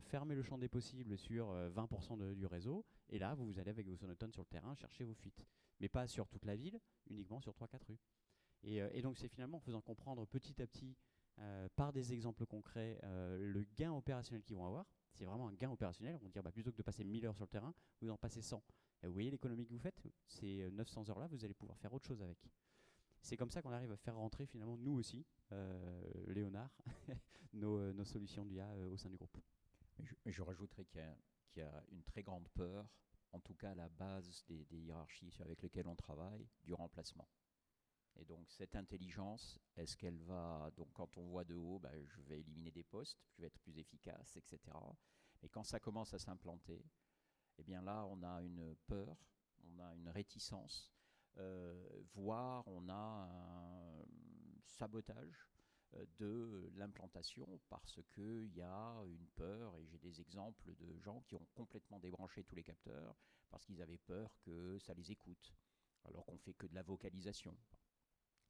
fermez le champ des possibles sur 20% du réseau, et là, vous allez avec vos sonotones sur le terrain chercher vos fuites. Mais pas sur toute la ville, uniquement sur 3-4 rues. Et donc c'est finalement en faisant comprendre petit à petit, par des exemples concrets, le gain opérationnel qu'ils vont avoir. C'est vraiment un gain opérationnel. On va dire, plutôt que de passer 1000 heures sur le terrain, vous en passez 100. Et vous voyez l'économie que vous faites, ces 900 heures-là, vous allez pouvoir faire autre chose avec. C'est comme ça qu'on arrive à faire rentrer finalement, nous aussi, Léonard, nos solutions d'IA au sein du groupe. Je rajouterais qu'il y a une très grande peur, en tout cas à la base des hiérarchies avec lesquelles on travaille, du remplacement. Et donc cette intelligence, est-ce qu'elle va, donc quand on voit de haut, je vais éliminer des postes, je vais être plus efficace, etc. Mais quand ça commence à s'implanter, eh bien là on a une peur, on a une réticence, voire on a un sabotage de l'implantation parce qu'il y a une peur, et j'ai des exemples de gens qui ont complètement débranché tous les capteurs parce qu'ils avaient peur que ça les écoute, alors qu'on fait que de la vocalisation.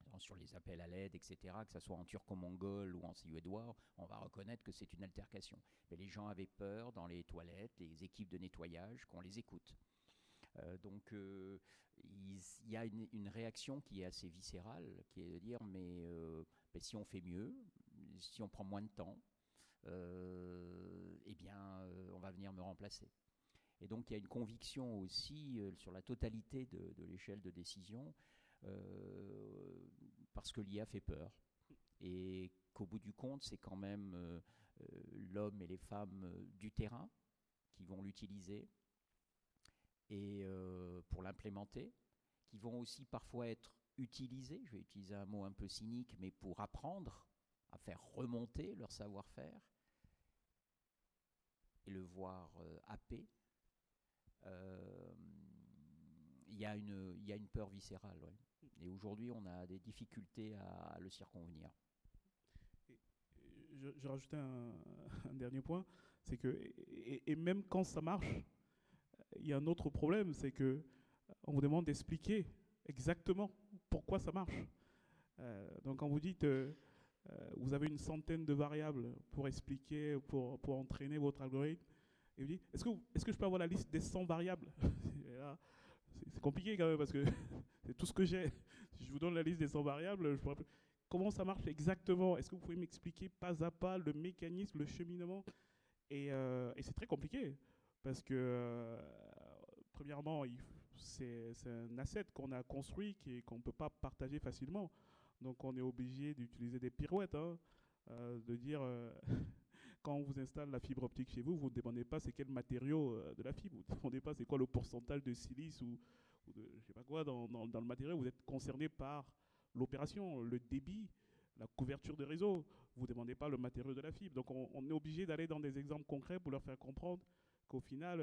Alors, sur les appels à l'aide, etc., que ce soit en turco-mongol ou en suédois, on va reconnaître que c'est une altercation. Mais les gens avaient peur dans les toilettes, les équipes de nettoyage, qu'on les écoute. Donc il y a une réaction qui est assez viscérale, qui est de dire mais si on fait mieux, si on prend moins de temps, eh bien on va venir me remplacer. Et donc il y a une conviction aussi sur la totalité de l'échelle de décision, parce que l'IA fait peur, et qu'au bout du compte c'est quand même l'homme et les femmes du terrain qui vont l'utiliser, et pour l'implémenter, qui vont aussi parfois être utilisés, je vais utiliser un mot un peu cynique, mais pour apprendre à faire remonter leur savoir-faire et le voir happé. Il y a une peur viscérale, ouais. Et aujourd'hui on a des difficultés à le circonvenir. Je rajoutais un dernier point, c'est que, et même quand ça marche, il y a un autre problème, c'est que on vous demande d'expliquer exactement pourquoi ça marche. Donc quand vous dites, vous avez une centaine de variables pour expliquer, pour entraîner votre algorithme, et vous dites, est-ce que je peux avoir la liste des 100 variables? Là, c'est compliqué quand même, parce que c'est tout ce que j'ai. Si je vous donne la liste des 100 variables, je pourrais... Comment ça marche exactement? Est-ce que vous pouvez m'expliquer pas à pas le mécanisme, le cheminement? Et c'est très compliqué, parce que premièrement, c'est un asset qu'on a construit qu'on ne peut pas partager facilement. Donc on est obligé d'utiliser des pirouettes, de dire, quand on vous installe la fibre optique chez vous, vous ne demandez pas c'est quel matériau de la fibre, vous ne demandez pas c'est quoi le pourcentage de silice ou de je sais pas quoi dans le matériau. Vous êtes concerné par l'opération, le débit, la couverture de réseau. Vous ne demandez pas le matériau de la fibre. Donc on est obligé d'aller dans des exemples concrets pour leur faire comprendre qu'au final,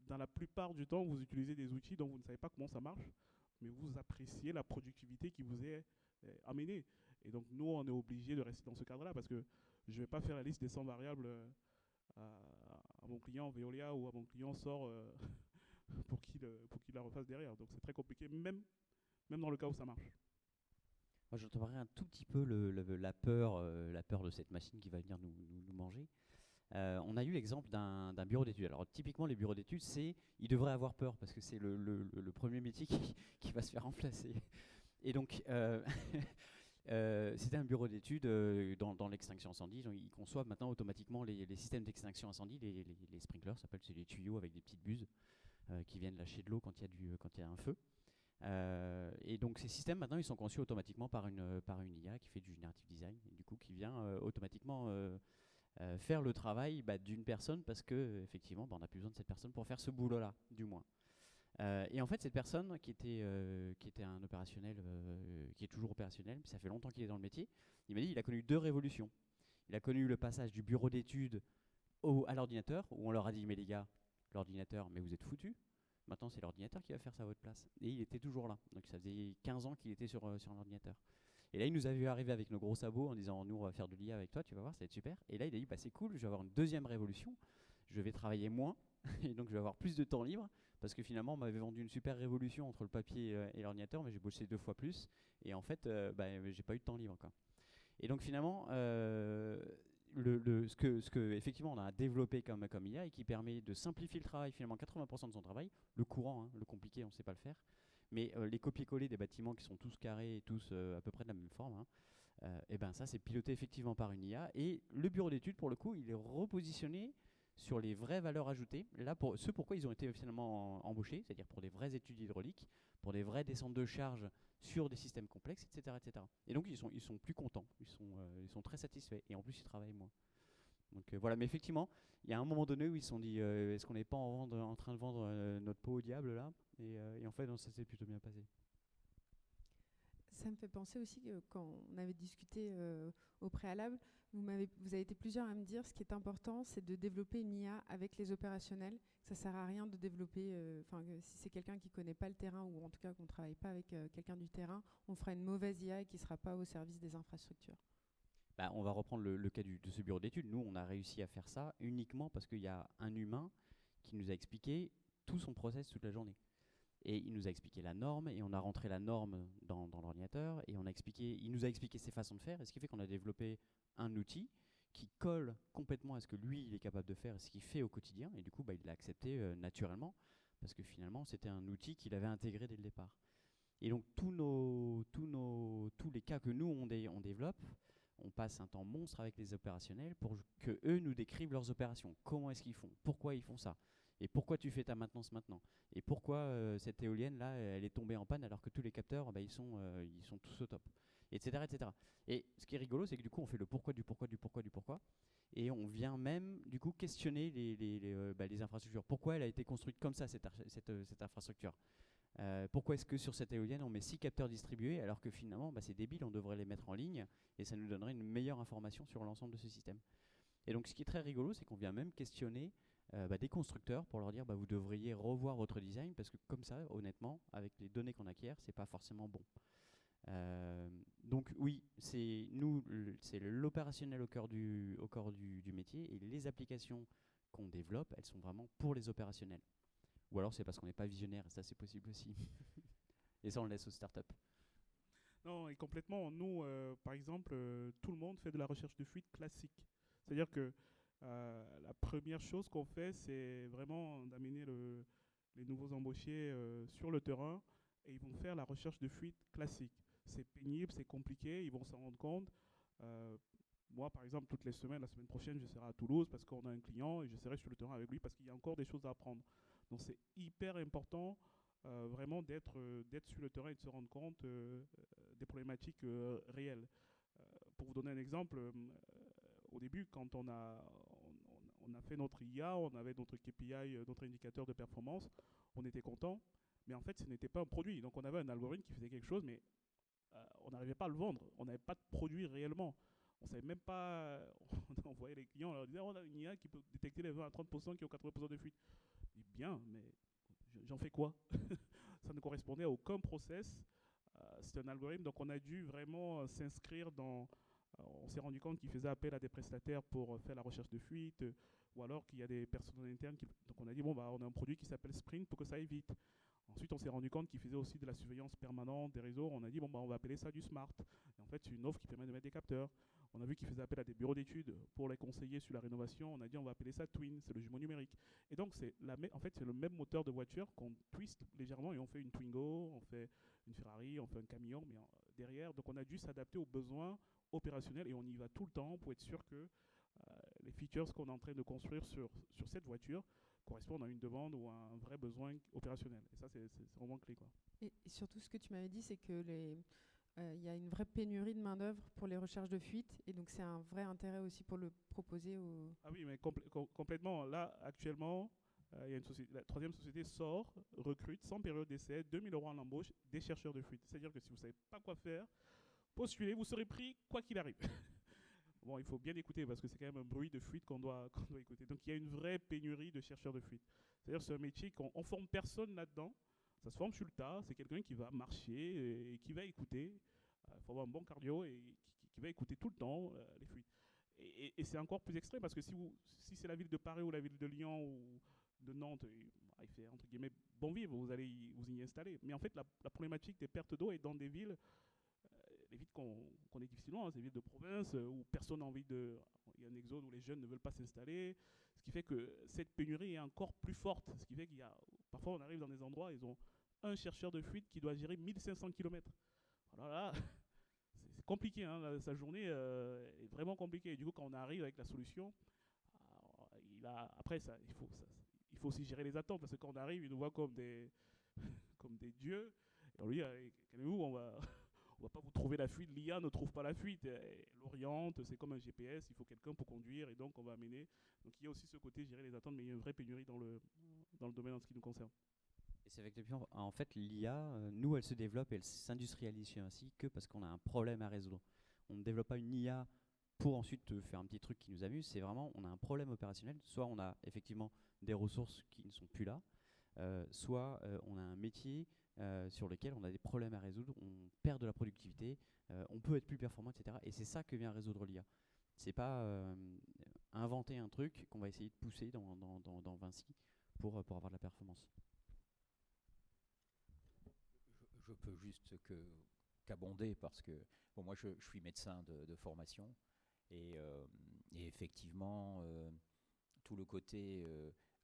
dans la plupart du temps, vous utilisez des outils dont vous ne savez pas comment ça marche, mais vous appréciez la productivité qui vous est amenée. Et donc nous, on est obligé de rester dans ce cadre-là, parce que je ne vais pas faire la liste des 100 variables à mon client Veolia ou à mon client Sort pour qu'il la refasse derrière. Donc c'est très compliqué, même dans le cas où ça marche. Moi, j'entendrais un tout petit peu la peur de cette machine qui va venir nous manger. On a eu l'exemple d'un bureau d'études. Alors typiquement, les bureaux d'études, ils devraient avoir peur parce que c'est le premier métier qui va se faire remplacer. Et donc, c'était un bureau d'études dans l'extinction incendie. Donc, ils conçoivent maintenant automatiquement les systèmes d'extinction incendie, les sprinklers, c'est des tuyaux avec des petites buses qui viennent lâcher de l'eau quand il y a un feu. Et donc ces systèmes maintenant ils sont conçus automatiquement par une IA qui fait du generative design, et du coup qui vient automatiquement faire le travail d'une personne, parce que effectivement on n'a plus besoin de cette personne pour faire ce boulot là, du moins. Et en fait cette personne qui était un opérationnel, qui est toujours opérationnel, ça fait longtemps qu'il est dans le métier, il m'a dit il a connu 2 révolutions. Il a connu le passage du bureau d'études à l'ordinateur, où on leur a dit mais les gars, l'ordinateur, mais vous êtes foutus, Maintenant, c'est l'ordinateur qui va faire ça à votre place. Et il était toujours là. Donc ça faisait 15 ans qu'il était sur un ordinateur. Et là, il nous a vu arriver avec nos gros sabots en disant, nous, on va faire de l'IA avec toi, tu vas voir, ça va être super. Et là, il a dit, bah, c'est cool, je vais avoir une deuxième révolution. Je vais travailler moins, et donc je vais avoir plus de temps libre. Parce que finalement, on m'avait vendu une super révolution entre le papier et l'ordinateur, mais j'ai bossé 2 fois plus. Et en fait, j'ai pas eu de temps libre, quoi. Et donc finalement, ce que effectivement on a développé comme IA et qui permet de simplifier le travail, finalement 80% de son travail, le courant, hein, le compliqué, on ne sait pas le faire, mais les copier-coller des bâtiments qui sont tous carrés et tous à peu près de la même forme, hein, et ben ça c'est piloté effectivement par une IA. Et le bureau d'études, pour le coup, il est repositionné sur les vraies valeurs ajoutées. Là, pour ce pourquoi ils ont été finalement embauchés, c'est-à-dire pour des vraies études hydrauliques, pour des vraies descentes de charges sur des systèmes complexes, etc., etc. Et donc ils sont plus contents, ils sont très satisfaits, et en plus ils travaillent moins. Donc voilà, mais effectivement, il y a un moment donné où ils se sont dit, est-ce qu'on n'est pas en train de vendre notre peau au diable là, et en fait, non, ça s'est plutôt bien passé. Ça me fait penser aussi que quand on avait discuté au préalable, vous avez été plusieurs à me dire ce qui est important, c'est de développer une IA avec les opérationnels. Ça ne sert à rien de développer, si c'est quelqu'un qui ne connaît pas le terrain, ou en tout cas qu'on ne travaille pas avec quelqu'un du terrain, on fera une mauvaise IA et qui ne sera pas au service des infrastructures. Bah, on va reprendre le cas de ce bureau d'études. Nous, on a réussi à faire ça uniquement parce qu'il y a un humain qui nous a expliqué tout son process toute la journée. Et il nous a expliqué la norme, et on a rentré la norme dans l'ordinateur, et il nous a expliqué ses façons de faire, et ce qui fait qu'on a développé un outil qui colle complètement à ce que lui, il est capable de faire, et ce qu'il fait au quotidien, et du coup, il l'a accepté naturellement, parce que finalement, c'était un outil qu'il avait intégré dès le départ. Et donc, tous les cas que nous, on développe, on passe un temps monstre avec les opérationnels pour que eux nous décrivent leurs opérations. Comment est-ce qu'ils font? Pourquoi ils font ça? Et pourquoi tu fais ta maintenance maintenant? Et pourquoi cette éolienne là, elle est tombée en panne alors que tous les capteurs, ils sont tous au top, etc., etc. Et ce qui est rigolo, c'est que du coup, on fait le pourquoi du pourquoi du pourquoi du pourquoi, et on vient même du coup questionner les infrastructures. Pourquoi elle a été construite comme ça, cette infrastructure? Pourquoi est-ce que sur cette éolienne on met 6 capteurs distribués alors que finalement c'est débile, on devrait les mettre en ligne et ça nous donnerait une meilleure information sur l'ensemble de ce système. Et donc ce qui est très rigolo, c'est qu'on vient même questionner des constructeurs pour leur dire vous devriez revoir votre design parce que comme ça, honnêtement, avec les données qu'on acquiert, c'est pas forcément bon. Donc oui, c'est l'opérationnel au cœur du métier, et les applications qu'on développe, elles sont vraiment pour les opérationnels. Ou alors c'est parce qu'on n'est pas visionnaire, et ça c'est possible aussi. Et ça on le laisse aux startups. Non, et complètement. Nous, par exemple, tout le monde fait de la recherche de fuite classique. C'est-à-dire que la première chose qu'on fait, c'est vraiment d'amener les nouveaux embauchés sur le terrain, et ils vont faire la recherche de fuite classique. C'est pénible, c'est compliqué, ils vont s'en rendre compte. Moi, par exemple, toutes les semaines, la semaine prochaine, je serai à Toulouse parce qu'on a un client et je serai sur le terrain avec lui parce qu'il y a encore des choses à apprendre. Donc c'est hyper important vraiment d'être sur le terrain et de se rendre compte des problématiques réelles. Pour vous donner un exemple, au début, quand on a fait notre IA, on avait notre KPI, notre indicateur de performance, on était content, mais en fait, ce n'était pas un produit. Donc on avait un algorithme qui faisait quelque chose, mais on n'arrivait pas à le vendre. On n'avait pas de produit réellement. On savait même pas, on envoyait les clients, on leur disait on a une IA qui peut détecter les 20 à 30% qui ont 80% de fuite. Je dis bien, mais j'en fais quoi? Ça ne correspondait à aucun process. C'est un algorithme, donc on a dû vraiment s'inscrire dans... on s'est rendu compte qu'il faisait appel à des prestataires pour faire la recherche de fuite, ou alors qu'il y a des personnes en interne qui... Donc on a dit, on a un produit qui s'appelle Sprint pour que ça aille vite. Ensuite, on s'est rendu compte qu'il faisait aussi de la surveillance permanente des réseaux. On a dit, on va appeler ça du smart. Et en fait, c'est une offre qui permet de mettre des capteurs. On a vu qu'il faisait appel à des bureaux d'études pour les conseiller sur la rénovation. On a dit, on va appeler ça Twin, c'est le jumeau numérique. Et donc, en fait, c'est le même moteur de voiture qu'on twiste légèrement, et on fait une Twingo, on fait une Ferrari, on fait un camion, mais derrière. Donc, on a dû s'adapter aux besoins opérationnels, et on y va tout le temps pour être sûr que les features qu'on est en train de construire sur cette voiture correspondent à une demande ou à un vrai besoin opérationnel. Et ça, c'est vraiment clé, quoi. Et surtout, ce que tu m'avais dit, c'est que y a une vraie pénurie de main-d'œuvre pour les recherches de fuite, et donc c'est un vrai intérêt aussi pour le proposer aux... Ah oui, mais complètement. Là, actuellement, y a la troisième société sort, recrute sans période d'essai, 2 000 € à l'embauche, des chercheurs de fuite. C'est-à-dire que si vous ne savez pas quoi faire, postulez, vous serez pris quoi qu'il arrive. bon, il faut bien écouter parce que c'est quand même un bruit de fuite qu'on doit, qu'on doit écouter. Donc il y a une vraie pénurie de chercheurs de fuite. C'est-à-dire que c'est un métier qu'on ne forme personne là-dedans. Ça se forme sur le tas. C'est quelqu'un qui va marcher et qui va écouter. Il faut avoir un bon cardio et qui va écouter tout le temps les fuites. Et c'est encore plus extrême parce que si c'est la ville de Paris ou la ville de Lyon ou de Nantes, il fait entre guillemets bon vivre, vous allez vous y installer. Mais en fait, la problématique des pertes d'eau est dans des villes, les villes qu'on connaît difficilement, hein, ces villes de province où personne n'a envie de. Il y a un exode où les jeunes ne veulent pas s'installer. Ce qui fait que cette pénurie est encore plus forte. Ce qui fait qu'il y a. Parfois, on arrive dans des endroits, ils ont un chercheur de fuite qui doit gérer 1500 km. Alors là, c'est compliqué, hein, sa journée est vraiment compliquée. Et du coup, quand on arrive avec la solution, après, il faut aussi gérer les attentes, parce que quand on arrive, ils nous voient comme des, comme des dieux. Et on lui dit, calmez-vous, on va pas vous trouver la fuite, l'IA ne trouve pas la fuite, elle l'oriente, c'est comme un GPS, il faut quelqu'un pour conduire, et donc on va amener. Donc il y a aussi ce côté gérer les attentes, mais il y a une vraie pénurie dans le domaine en ce qui nous concerne. Et c'est effectivement, en fait, l'IA, nous, elle se développe et elle s'industrialise chez Vinci que parce qu'on a un problème à résoudre. On ne développe pas une IA pour ensuite faire un petit truc qui nous amuse, c'est vraiment, on a un problème opérationnel, soit on a effectivement des ressources qui ne sont plus là, soit on a un métier sur lequel on a des problèmes à résoudre, on perd de la productivité, on peut être plus performant, etc. Et c'est ça que vient résoudre l'IA. C'est pas inventer un truc qu'on va essayer de pousser dans Vinci pour avoir de la performance. Je peux juste qu'abonder parce que bon, moi je suis médecin de formation et effectivement tout le côté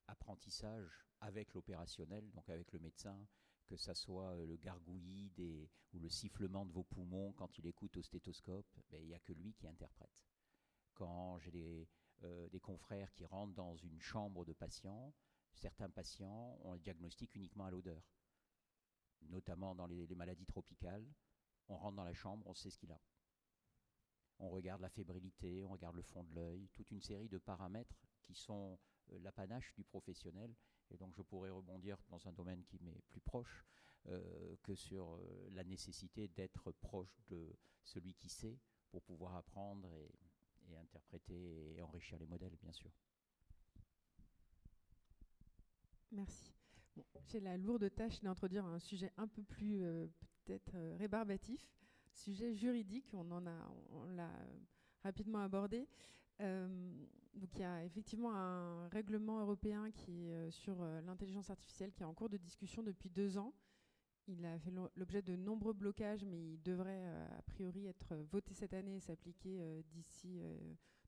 apprentissage avec l'opérationnel, donc avec le médecin, que ça soit le gargouillis ou le sifflement de vos poumons quand il écoute au stéthoscope, il n'y a que lui qui interprète. Quand j'ai des confrères qui rentrent dans une chambre de patients, certains patients on les diagnostique uniquement à l'odeur, notamment dans les maladies tropicales. On rentre dans la chambre, on sait ce qu'il a. On regarde la fébrilité, on regarde le fond de l'œil, toute une série de paramètres qui sont l'apanage du professionnel. Et donc je pourrais rebondir dans un domaine qui m'est plus proche que sur la nécessité d'être proche de celui qui sait pour pouvoir apprendre et interpréter et enrichir les modèles, bien sûr. Merci. Bon, j'ai la lourde tâche d'introduire un sujet un peu plus peut-être rébarbatif, sujet juridique, on l'a rapidement abordé. Donc il y a effectivement un règlement européen qui est sur l'intelligence artificielle qui est en cours de discussion depuis 2 ans. Il a fait l'objet de nombreux blocages, mais il devrait a priori être voté cette année et s'appliquer d'ici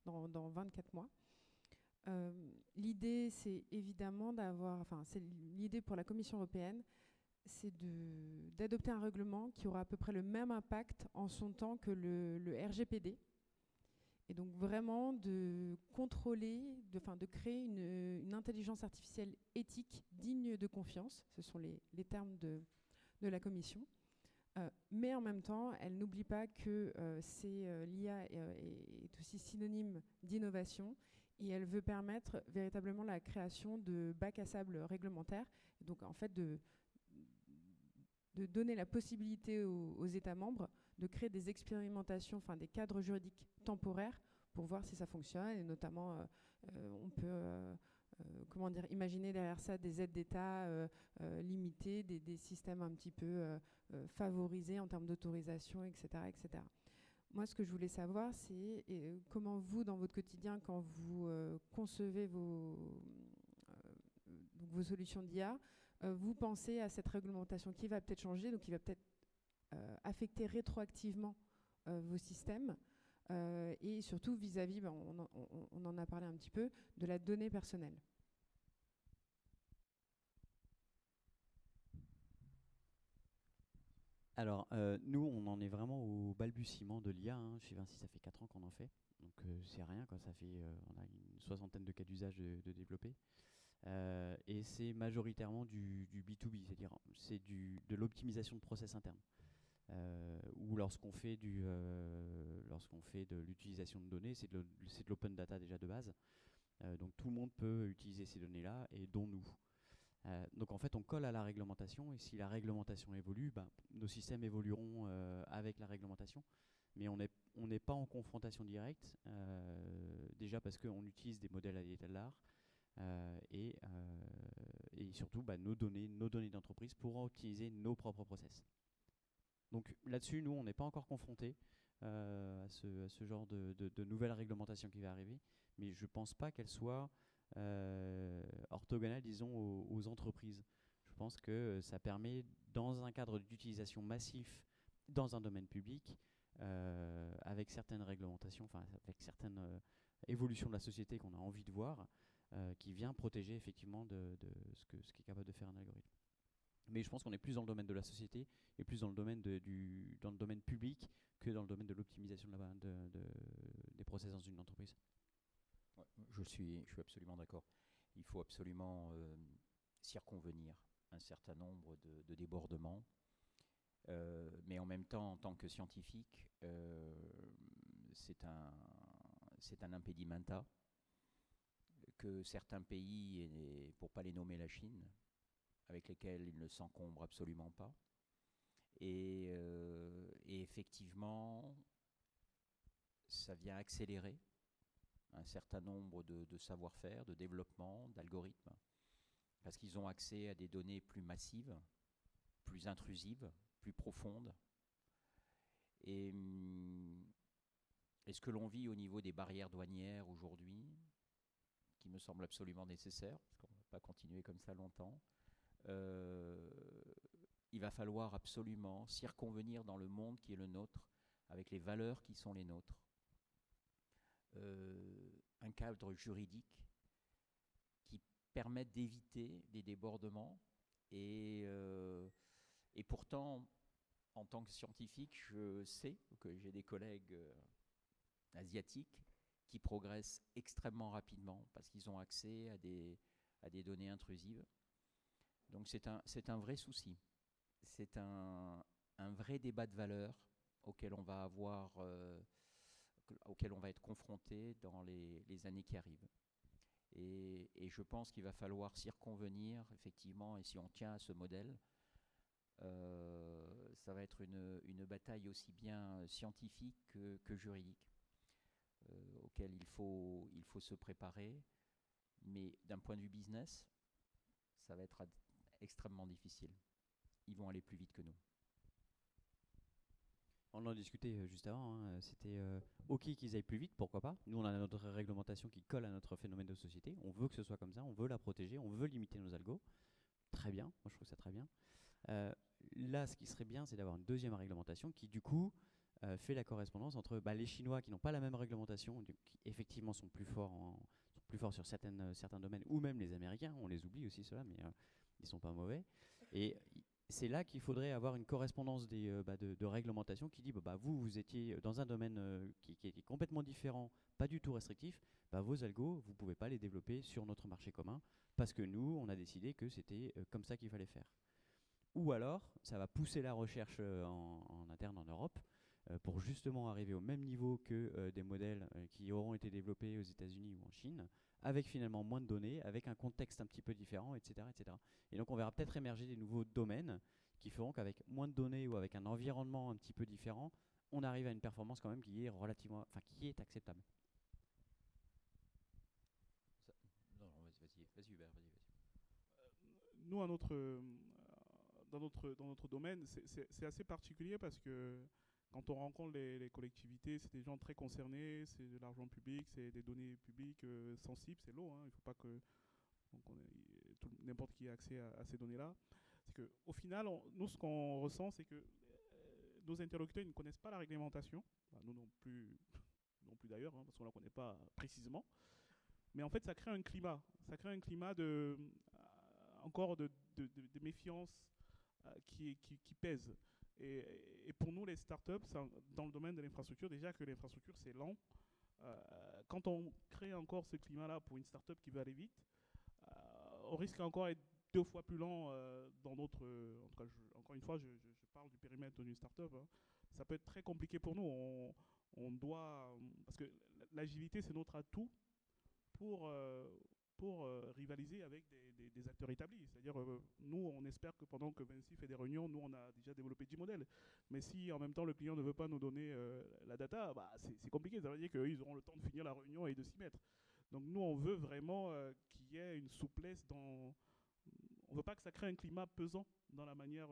dans 24 mois. L'idée, c'est évidemment l'idée pour la Commission européenne, c'est d'adopter un règlement qui aura à peu près le même impact en son temps que le RGPD. Et donc vraiment de contrôler, de créer une intelligence artificielle éthique digne de confiance. Ce sont les termes de la Commission. Mais en même temps, elle n'oublie pas que l'IA est aussi synonyme d'innovation et elle veut permettre véritablement la création de bacs à sable réglementaires. Et donc en fait de donner la possibilité aux États membres de créer des expérimentations, des cadres juridiques temporaires pour voir si ça fonctionne. Et notamment, on peut imaginer derrière ça des aides d'État limitées, des systèmes un petit peu favorisés en termes d'autorisation, etc., etc. Moi, ce que je voulais savoir, c'est comment vous, dans votre quotidien, quand vous concevez vos solutions d'IA, vous pensez à cette réglementation qui va peut-être changer, donc qui va peut-être affecter rétroactivement vos systèmes, et surtout vis-à-vis, on en a parlé un petit peu, de la donnée personnelle. Alors, nous, on en est vraiment au balbutiement de l'IA. Chez Vinci, ça fait 4 ans qu'on en fait. Donc, c'est rien, quoi. Ça fait, on a une 60aine de cas d'usage de développer. Et c'est majoritairement du B2B, c'est-à-dire c'est de l'optimisation de process interne. Ou lorsqu'on fait de l'utilisation de données, c'est de l'open data déjà de base. Donc, tout le monde peut utiliser ces données-là, et dont nous. Donc en fait on colle à la réglementation et si la réglementation évolue, nos systèmes évolueront avec la réglementation. mais on n'est pas en confrontation directe, déjà parce qu'on utilise des modèles à l'état de l'art, et surtout nos données d'entreprise pour optimiser nos propres process. Donc là-dessus, nous, on n'est pas encore confrontés à ce genre de nouvelles réglementations qui va arriver, mais je ne pense pas qu'elles soient orthogonales, disons, aux entreprises. Je pense que ça permet, dans un cadre d'utilisation massif dans un domaine public, avec certaines réglementations, enfin avec certaines évolutions de la société qu'on a envie de voir, qui vient protéger effectivement de ce qu'est capable de faire un algorithme. Mais je pense qu'on est plus dans le domaine de la société et plus dans le domaine, dans le domaine public que dans le domaine de l'optimisation des process dans une entreprise. Ouais, je suis absolument d'accord. Il faut absolument circonvenir un certain nombre de débordements. Mais en même temps, en tant que scientifique, c'est un impedimenta que certains pays, et pour ne pas les nommer la Chine, avec lesquels ils ne s'encombrent absolument pas. Et effectivement, ça vient accélérer un certain nombre de savoir-faire, de développement, d'algorithmes, parce qu'ils ont accès à des données plus massives, plus intrusives, plus profondes. Et ce que l'on vit au niveau des barrières douanières aujourd'hui, qui me semble absolument nécessaire, parce qu'on ne va pas continuer comme ça longtemps, il va falloir absolument circonvenir dans le monde qui est le nôtre, avec les valeurs qui sont les nôtres, un cadre juridique qui permette d'éviter des débordements. Et pourtant, en tant que scientifique, je sais que j'ai des collègues asiatiques qui progressent extrêmement rapidement parce qu'ils ont accès à des données intrusives. Donc c'est un vrai souci. C'est un vrai débat de valeurs auquel on va être confronté dans les années qui arrivent. Et je pense qu'il va falloir circonvenir, effectivement, et si on tient à ce modèle, ça va être une bataille aussi bien scientifique que juridique, auquel il faut se préparer. Mais d'un point de vue business, ça va être extrêmement difficile. Ils vont aller plus vite que nous. On en discutait juste avant, hein. C'était ok qu'ils aillent plus vite, pourquoi pas. Nous, on a notre réglementation qui colle à notre phénomène de société. On veut que ce soit comme ça, on veut la protéger, on veut limiter nos algos. Très bien, moi je trouve ça très bien. Là, ce qui serait bien, c'est d'avoir une deuxième réglementation qui, du coup, fait la correspondance entre les Chinois qui n'ont pas la même réglementation, qui effectivement sont plus forts sur certains domaines, ou même les Américains, on les oublie aussi ceux-là, mais ils sont pas mauvais. Et c'est là qu'il faudrait avoir une correspondance de réglementation qui dit vous étiez dans un domaine qui est complètement différent, pas du tout restrictif, vos algos, vous ne pouvez pas les développer sur notre marché commun parce que nous, on a décidé que c'était comme ça qu'il fallait faire. Ou alors, ça va pousser la recherche en interne en Europe pour justement arriver au même niveau que des modèles qui auront été développés aux États-Unis ou en Chine, avec finalement moins de données, avec un contexte un petit peu différent, etc., etc. Et donc on verra peut-être émerger des nouveaux domaines qui feront qu'avec moins de données ou avec un environnement un petit peu différent, on arrive à une performance quand même qui est acceptable. Non, vas-y Hubert, vas-y. Nous, dans notre domaine, c'est assez particulier parce que quand on rencontre les collectivités, c'est des gens très concernés, c'est de l'argent public, c'est des données publiques sensibles, c'est l'eau, hein, il ne faut pas que n'importe qui ait accès à ces données-là. C'est qu'au final, nous, ce qu'on ressent, c'est que nos interlocuteurs ne connaissent pas la réglementation, nous non plus d'ailleurs, hein, parce qu'on ne la connaît pas précisément. Mais en fait, ça crée un climat encore de méfiance qui pèse. Et pour nous, les startups, dans le domaine de l'infrastructure, déjà que l'infrastructure, c'est lent. Quand on crée encore ce climat-là pour une startup qui veut aller vite, on risque encore d'être 2 fois plus lent dans notre... En tout cas, encore une fois, je parle du périmètre d'une startup. Hein. Ça peut être très compliqué pour nous. On doit... Parce que l'agilité, c'est notre atout pour pour rivaliser avec des acteurs établis. C'est-à-dire, nous, on espère que pendant que Vinci fait des réunions, nous, on a déjà développé 10 modèles. Mais si en même temps le client ne veut pas nous donner la data, bah, c'est compliqué. Ça veut dire qu'ils auront le temps de finir la réunion et de s'y mettre. Donc nous, on veut vraiment qu'il y ait une souplesse dans... On ne veut pas que ça crée un climat pesant dans la manière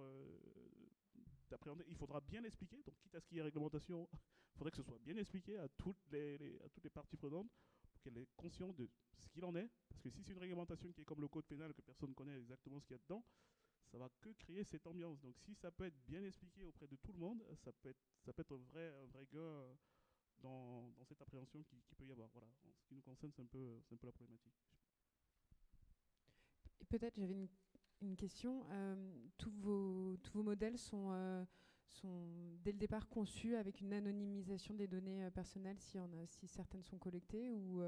d'appréhender. Il faudra bien expliquer, donc quitte à ce qu'il y ait réglementation, il faudrait que ce soit bien expliqué à toutes les parties prenantes pour qu'elle ait conscience de ce qu'il en est. Parce que si c'est une réglementation qui est comme le code pénal, que personne ne connaît exactement ce qu'il y a dedans, ça va que créer cette ambiance. Donc si ça peut être bien expliqué auprès de tout le monde, ça peut être un vrai gain dans cette appréhension qui peut y avoir. Voilà. En ce qui nous concerne, c'est un peu la problématique. Et peut-être j'avais une question. Tous vos modèles sont dès le départ conçus avec une anonymisation des données personnelles si certaines sont collectées ou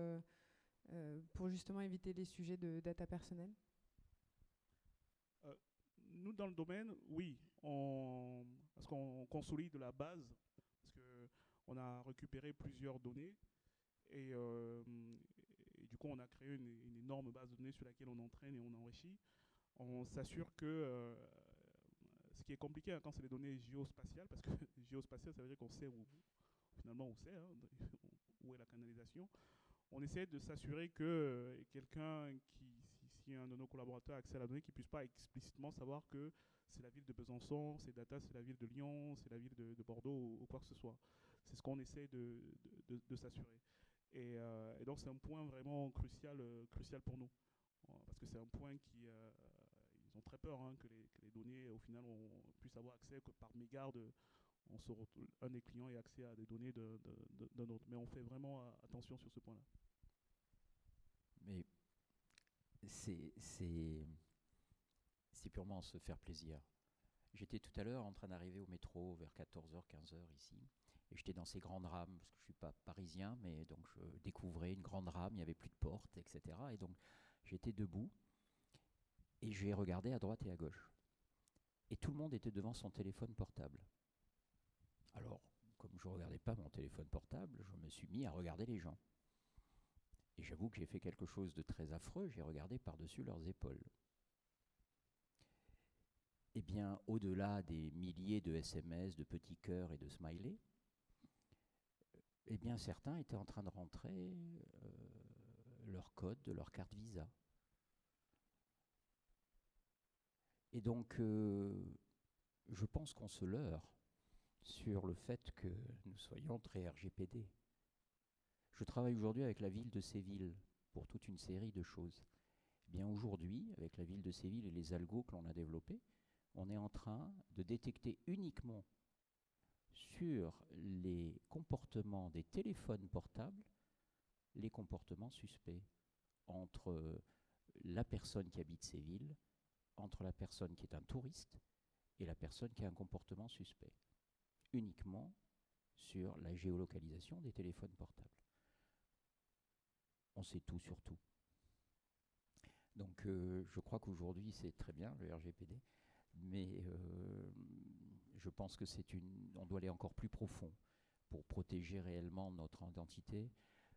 pour justement éviter les sujets de data personnelle? Nous, dans le domaine, oui, parce qu'on consolide la base, parce qu'on a récupéré plusieurs données et du coup, on a créé une énorme base de données sur laquelle on entraîne et on enrichit. On s'assure que ce qui est compliqué quand c'est des données géospatiales, parce que géospatial, ça veut dire qu'on sait finalement on sait où est la canalisation. On essaie de s'assurer que quelqu'un si un de nos collaborateurs a accès à la donnée, qu'il ne puisse pas explicitement savoir que c'est la ville de Besançon, c'est data, c'est la ville de Lyon, c'est la ville de Bordeaux ou quoi que ce soit. C'est ce qu'on essaie de s'assurer. Et donc c'est un point vraiment crucial pour nous. Parce que c'est un point qui... ils ont très peur que les données, au final, on puisse avoir accès que par mégarde, un des clients ait accès à des données d'un autre. Mais on fait vraiment attention sur ce point-là. Mais c'est purement se faire plaisir. J'étais tout à l'heure en train d'arriver au métro vers 14h, 15h ici. Et j'étais dans ces grandes rames, parce que je ne suis pas parisien, mais donc je découvrais une grande rame, il n'y avait plus de porte, etc. Et donc j'étais debout et j'ai regardé à droite et à gauche. Et tout le monde était devant son téléphone portable. Alors, comme je ne regardais pas mon téléphone portable, je me suis mis à regarder les gens. Et j'avoue que j'ai fait quelque chose de très affreux, j'ai regardé par-dessus leurs épaules. Eh bien, au-delà des milliers de SMS, de petits cœurs et de smileys, eh bien, certains étaient en train de rentrer leur code de leur carte Visa. Et donc, je pense qu'on se leurre sur le fait que nous soyons très RGPD. Je travaille aujourd'hui avec la ville de Séville pour toute une série de choses. Eh bien, aujourd'hui, avec la ville de Séville et les algos que l'on a développés, on est en train de détecter uniquement sur les comportements des téléphones portables les comportements suspects entre la personne qui habite Séville, entre la personne qui est un touriste et la personne qui a un comportement suspect. Uniquement sur la géolocalisation des téléphones portables. On sait tout sur tout. Donc je crois qu'aujourd'hui c'est très bien le RGPD, mais je pense que on doit aller encore plus profond pour protéger réellement notre identité.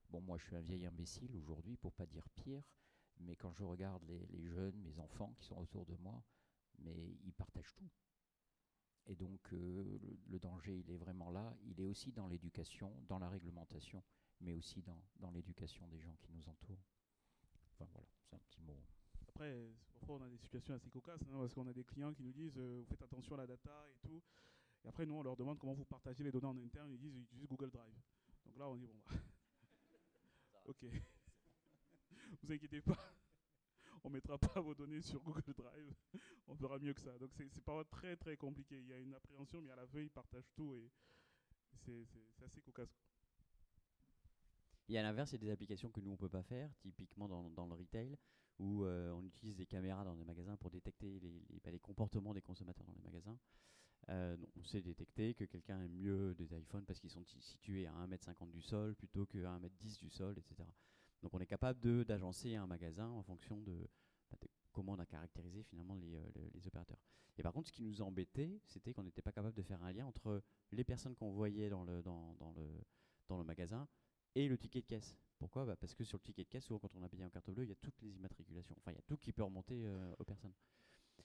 Bon, moi je suis un vieil imbécile aujourd'hui, pour pas dire pire, mais quand je regarde les jeunes, mes enfants qui sont autour de moi, mais ils partagent tout. Et donc le danger, il est vraiment là. Il est aussi dans l'éducation, dans la réglementation, mais aussi dans l'éducation des gens qui nous entourent. Enfin voilà, c'est un petit mot. Après, parfois on a des situations assez cocasses, parce qu'on a des clients qui nous disent vous faites attention à la data et tout. Et après, nous, on leur demande comment vous partagez les données en interne. Ils disent ils utilisent Google Drive. Donc là, on dit bon, bah, ok, vous inquiétez pas, on mettra pas vos données sur Google Drive. On fera mieux que ça. Donc c'est pas très très compliqué. Il y a une appréhension, mais à la fin, ils partagent tout et c'est assez cocasse. Et à l'inverse, il y a des applications que nous, on ne peut pas faire, typiquement dans le retail, où on utilise des caméras dans des magasins pour détecter les comportements des consommateurs dans les magasins. On sait détecter que quelqu'un aime mieux des iPhones parce qu'ils sont situés à 1,50 m du sol plutôt qu'à 1,10 m du sol, etc. Donc on est capable d'agencer un magasin en fonction de comment on a caractérisé finalement les opérateurs. Et par contre, ce qui nous embêtait, c'était qu'on n'était pas capable de faire un lien entre les personnes qu'on voyait dans le magasin et le ticket de caisse. Pourquoi ? Parce que sur le ticket de caisse, souvent quand on a payé en carte bleue, il y a toutes les immatriculations. Enfin, il y a tout qui peut remonter aux personnes.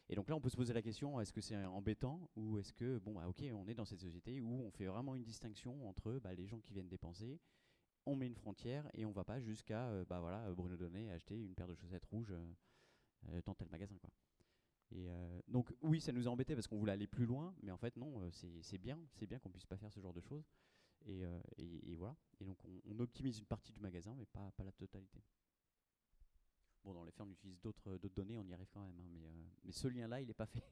Et donc là, on peut se poser la question, est-ce que c'est embêtant ou est-ce que, ok, on est dans cette société où on fait vraiment une distinction entre les gens qui viennent dépenser, on met une frontière et on va pas jusqu'à Bruno Donnet acheter une paire de chaussettes rouges dans tel magasin, quoi. Et donc oui, ça nous a embêté parce qu'on voulait aller plus loin, mais en fait non, c'est bien qu'on puisse pas faire ce genre de choses. Et voilà. Et donc on optimise une partie du magasin, mais pas la totalité. Bon, dans les faits, on utilise d'autres données, on y arrive quand même, hein, mais ce lien-là, il n'est pas fait.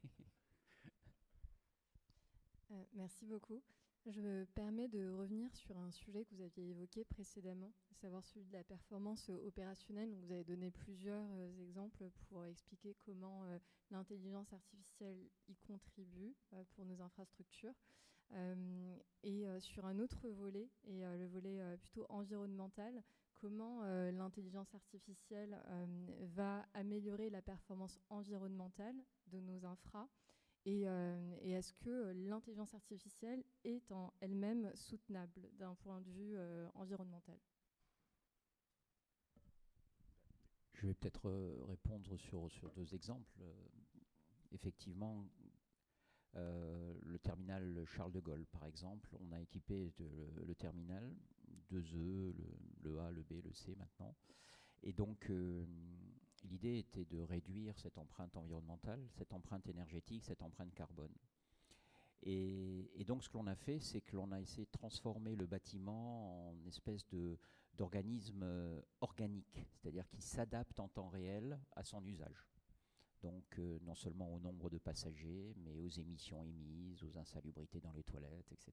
Merci beaucoup. Je me permets de revenir sur un sujet que vous aviez évoqué précédemment, à savoir celui de la performance opérationnelle. Donc, vous avez donné plusieurs exemples pour expliquer comment l'intelligence artificielle y contribue pour nos infrastructures. Et sur un autre volet, et le volet plutôt environnemental, comment l'intelligence artificielle va améliorer la performance environnementale de nos infras et est-ce que l'intelligence artificielle est en elle-même soutenable d'un point de vue environnemental ? Je vais peut-être répondre sur 2 exemples. Effectivement, le terminal Charles de Gaulle, par exemple, on a équipé le terminal 2E, le A, le B, le C maintenant. Et donc, l'idée était de réduire cette empreinte environnementale, cette empreinte énergétique, cette empreinte carbone. Et donc, ce que l'on a fait, c'est que l'on a essayé de transformer le bâtiment en espèce d'organisme organique, c'est-à-dire qui s'adapte en temps réel à son usage. Donc, non seulement au nombre de passagers, mais aux émissions émises, aux insalubrités dans les toilettes, etc.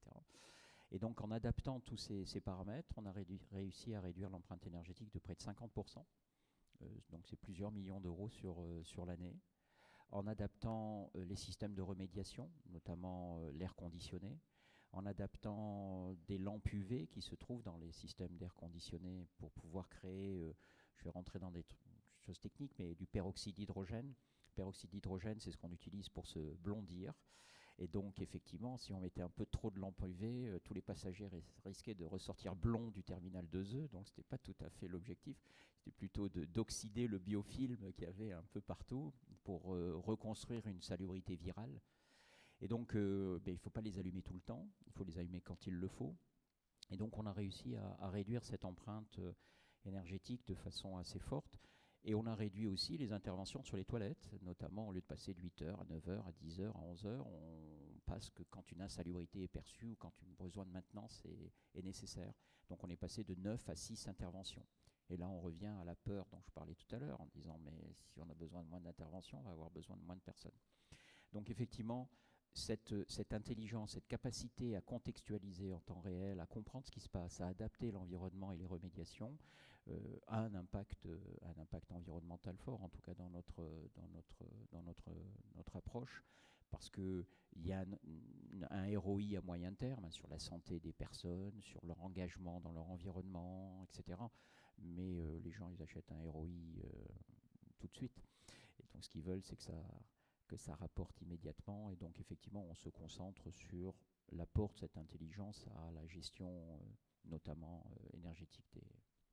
Et donc, en adaptant tous ces paramètres, on a réussi à réduire l'empreinte énergétique de près de 50%. Donc, c'est plusieurs millions d'euros sur l'année. En adaptant les systèmes de remédiation, notamment l'air conditionné, en adaptant des lampes UV qui se trouvent dans les systèmes d'air conditionné pour pouvoir créer, je vais rentrer dans des choses techniques, mais du peroxyde d'hydrogène. Le peroxyde d'hydrogène, c'est ce qu'on utilise pour se blondir. Et donc, effectivement, si on mettait un peu trop de lampes UV, tous les passagers risquaient de ressortir blonds du terminal 2E, donc ce n'était pas tout à fait l'objectif. C'était plutôt d'oxyder le biofilm qu'il y avait un peu partout pour reconstruire une salubrité virale. Et donc, il ne faut pas les allumer tout le temps, il faut les allumer quand il le faut. Et donc, on a réussi à réduire cette empreinte énergétique de façon assez forte. Et on a réduit aussi les interventions sur les toilettes, notamment au lieu de passer de 8h à 9h, à 10h, à 11h, on passe que quand une insalubrité est perçue ou quand un besoin de maintenance est nécessaire. Donc on est passé de 9 à 6 interventions. Et là on revient à la peur dont je parlais tout à l'heure en disant mais si on a besoin de moins d'interventions, on va avoir besoin de moins de personnes. Donc effectivement, cette intelligence, cette capacité à contextualiser en temps réel, à comprendre ce qui se passe, à adapter l'environnement et les remédiations, a un impact environnemental fort, en tout cas dans notre approche, parce qu'il y a un ROI à moyen terme sur la santé des personnes, sur leur engagement dans leur environnement, etc. Mais les gens, ils achètent un ROI tout de suite. Et donc ce qu'ils veulent, c'est que ça rapporte immédiatement. Et donc effectivement, on se concentre sur l'apport de cette intelligence à la gestion, notamment énergétique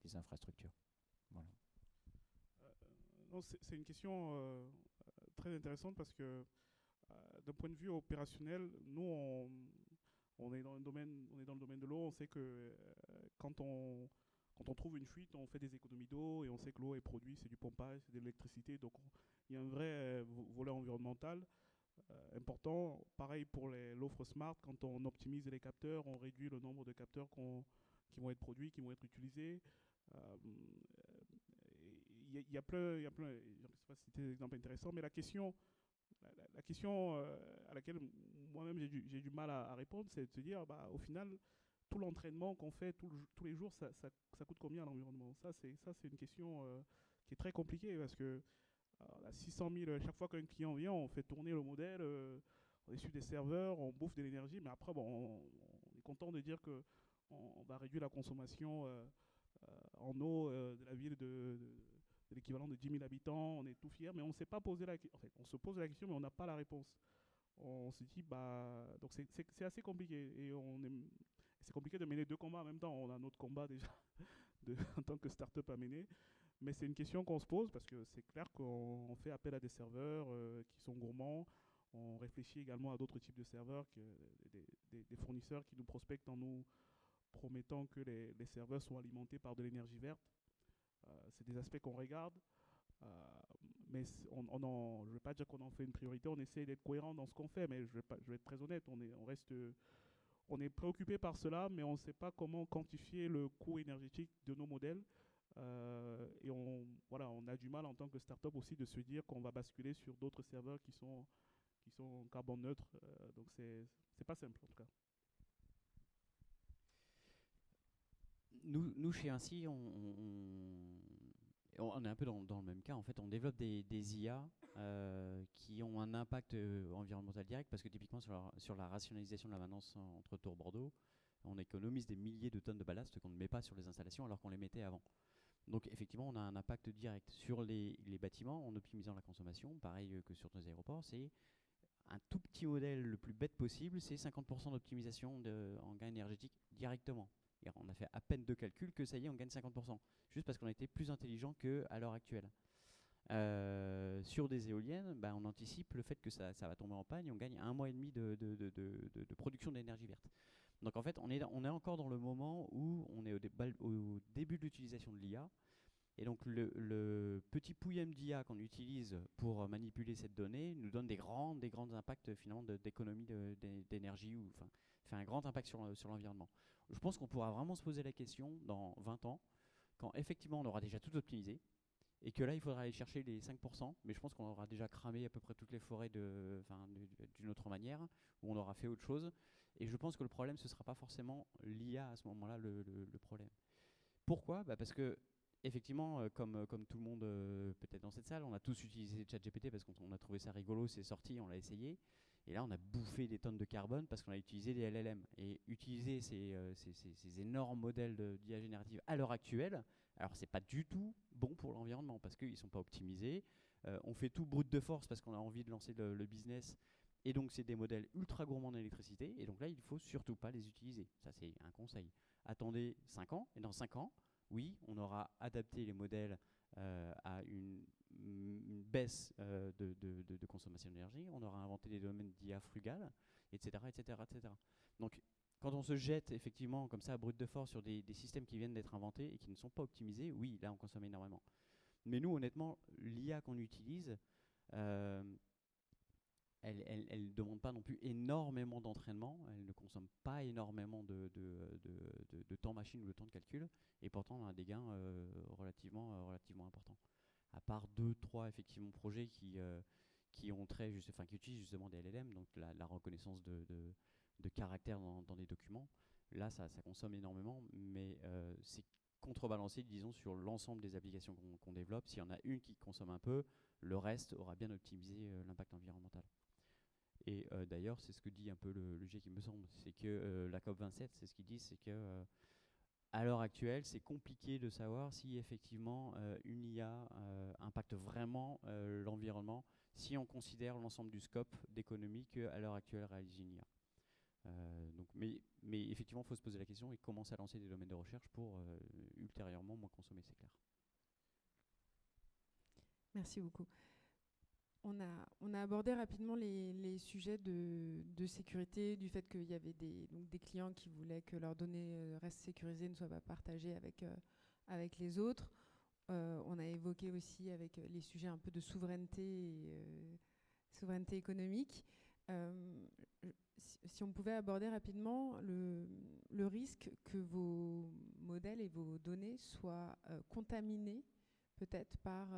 des infrastructures. Voilà. C'est une question très intéressante parce que d'un point de vue opérationnel, nous on est dans le domaine de l'eau. On sait que quand on trouve une fuite, on fait des économies d'eau et on sait que l'eau est produite, c'est du pompage, c'est de l'électricité. Donc il y a un vrai volet environnemental important. Pareil pour l'offre smart, quand on optimise les capteurs, on réduit le nombre de capteurs qui vont être produits, qui vont être utilisés. Il y a plein, je ne sais pas si c'était des exemples intéressants, mais la question à laquelle moi-même j'ai du mal à répondre, c'est de se dire, au final, tout l'entraînement qu'on fait tous les jours, ça coûte combien à l'environnement ? Ça, c'est une question qui est très compliquée parce que on a 600 000, chaque fois qu'un client vient, on fait tourner le modèle, on est sur des serveurs, on bouffe de l'énergie, mais après, on est content de dire qu'on va réduire la consommation en eau de la ville de l'équivalent de 10 000 habitants, on est tout fiers, mais on ne s'est pas posé la question. En fait, on se pose la question, mais on n'a pas la réponse. On se dit, donc c'est assez compliqué. Et C'est compliqué de mener deux combats en même temps. On a notre combat déjà en tant que start-up à mener. Mais c'est une question qu'on se pose parce que c'est clair qu'on fait appel à des serveurs qui sont gourmands. On réfléchit également à d'autres types de serveurs, des fournisseurs qui nous prospectent en nous promettant que les serveurs sont alimentés par de l'énergie verte. C'est des aspects qu'on regarde. Mais je ne vais pas dire qu'on en fait une priorité. On essaie d'être cohérent dans ce qu'on fait, mais je vais être très honnête. On est préoccupé par cela, mais on ne sait pas comment quantifier le coût énergétique de nos modèles. Et on a du mal en tant que start-up aussi de se dire qu'on va basculer sur d'autres serveurs qui sont carbone neutre. Donc c'est pas simple en tout cas. Nous chez Ainsi, on est un peu dans le même cas. En fait, on développe des IA qui ont un impact environnemental direct parce que typiquement sur la rationalisation de la maintenance entre Tours-Bordeaux, on économise des milliers de tonnes de ballast qu'on ne met pas sur les installations alors qu'on les mettait avant. Donc effectivement, on a un impact direct sur les bâtiments en optimisant la consommation, pareil que sur nos aéroports. C'est un tout petit modèle le plus bête possible, c'est 50% d'optimisation en gain énergétique directement. Et on a fait à peine deux calculs que ça y est, on gagne 50%. Juste parce qu'on a été plus intelligent qu'à l'heure actuelle. Sur des éoliennes, on anticipe le fait que ça va tomber en panne et on gagne 1 mois et demi de production d'énergie verte. Donc en fait, on est encore dans le moment où on est au début de l'utilisation de l'IA. Et donc le petit pouillem d'IA qu'on utilise pour manipuler cette donnée nous donne des grands impacts finalement d'économie d'énergie, ou fait un grand impact sur l'environnement. Je pense qu'on pourra vraiment se poser la question dans 20 ans, quand effectivement on aura déjà tout optimisé, et que là il faudra aller chercher les 5%, mais je pense qu'on aura déjà cramé à peu près toutes les forêts d'une autre manière, où on aura fait autre chose. Et je pense que le problème, ce ne sera pas forcément l'IA à ce moment-là le problème. Pourquoi ? Parce que effectivement, comme tout le monde peut-être dans cette salle, on a tous utilisé ChatGPT parce qu'on a trouvé ça rigolo, c'est sorti, on l'a essayé. Et là, on a bouffé des tonnes de carbone parce qu'on a utilisé des LLM. Et utiliser ces énormes modèles d'IA générative à l'heure actuelle, alors c'est pas du tout bon pour l'environnement parce qu'ils ne sont pas optimisés. On fait tout brut de force parce qu'on a envie de lancer le business. Et donc, c'est des modèles ultra gourmands d'électricité. Et donc là, il ne faut surtout pas les utiliser. Ça, c'est un conseil. Attendez 5 ans. Et dans 5 ans, oui, on aura adapté les modèles à une baisse de consommation d'énergie. On aura inventé des domaines d'IA frugales, etc., etc., etc. Donc, quand on se jette effectivement comme ça à brut de force sur des systèmes qui viennent d'être inventés et qui ne sont pas optimisés, oui, là, on consomme énormément. Mais nous, honnêtement, l'IA qu'on utilise, elle ne demande pas non plus énormément d'entraînement, elle ne consomme pas énormément de temps machine ou de temps de calcul, et pourtant on a des gains relativement importants. À part 2-3 effectivement projets qui utilisent justement des LLM, donc la reconnaissance de caractères dans des documents. Là, ça consomme énormément, mais c'est contrebalancé, disons, sur l'ensemble des applications qu'on développe. S'il y en a une qui consomme un peu, le reste aura bien optimisé l'impact environnemental. Et d'ailleurs, c'est ce que dit un peu le GIEC, il me semble, c'est que la COP27, c'est ce qu'ils disent, c'est que à l'heure actuelle, c'est compliqué de savoir si effectivement une IA impacte vraiment l'environnement, si on considère l'ensemble du scope d'économie qu'à l'heure actuelle réalise une IA. Mais effectivement, il faut se poser la question et commencer à lancer des domaines de recherche pour ultérieurement moins consommer, c'est clair. Merci beaucoup. On a abordé rapidement les sujets de sécurité, du fait qu'il y avait des clients qui voulaient que leurs données restent sécurisées, ne soient pas partagées avec les autres. On a évoqué aussi avec les sujets un peu de souveraineté économique. Si on pouvait aborder rapidement le risque que vos modèles et vos données soient contaminés peut-être par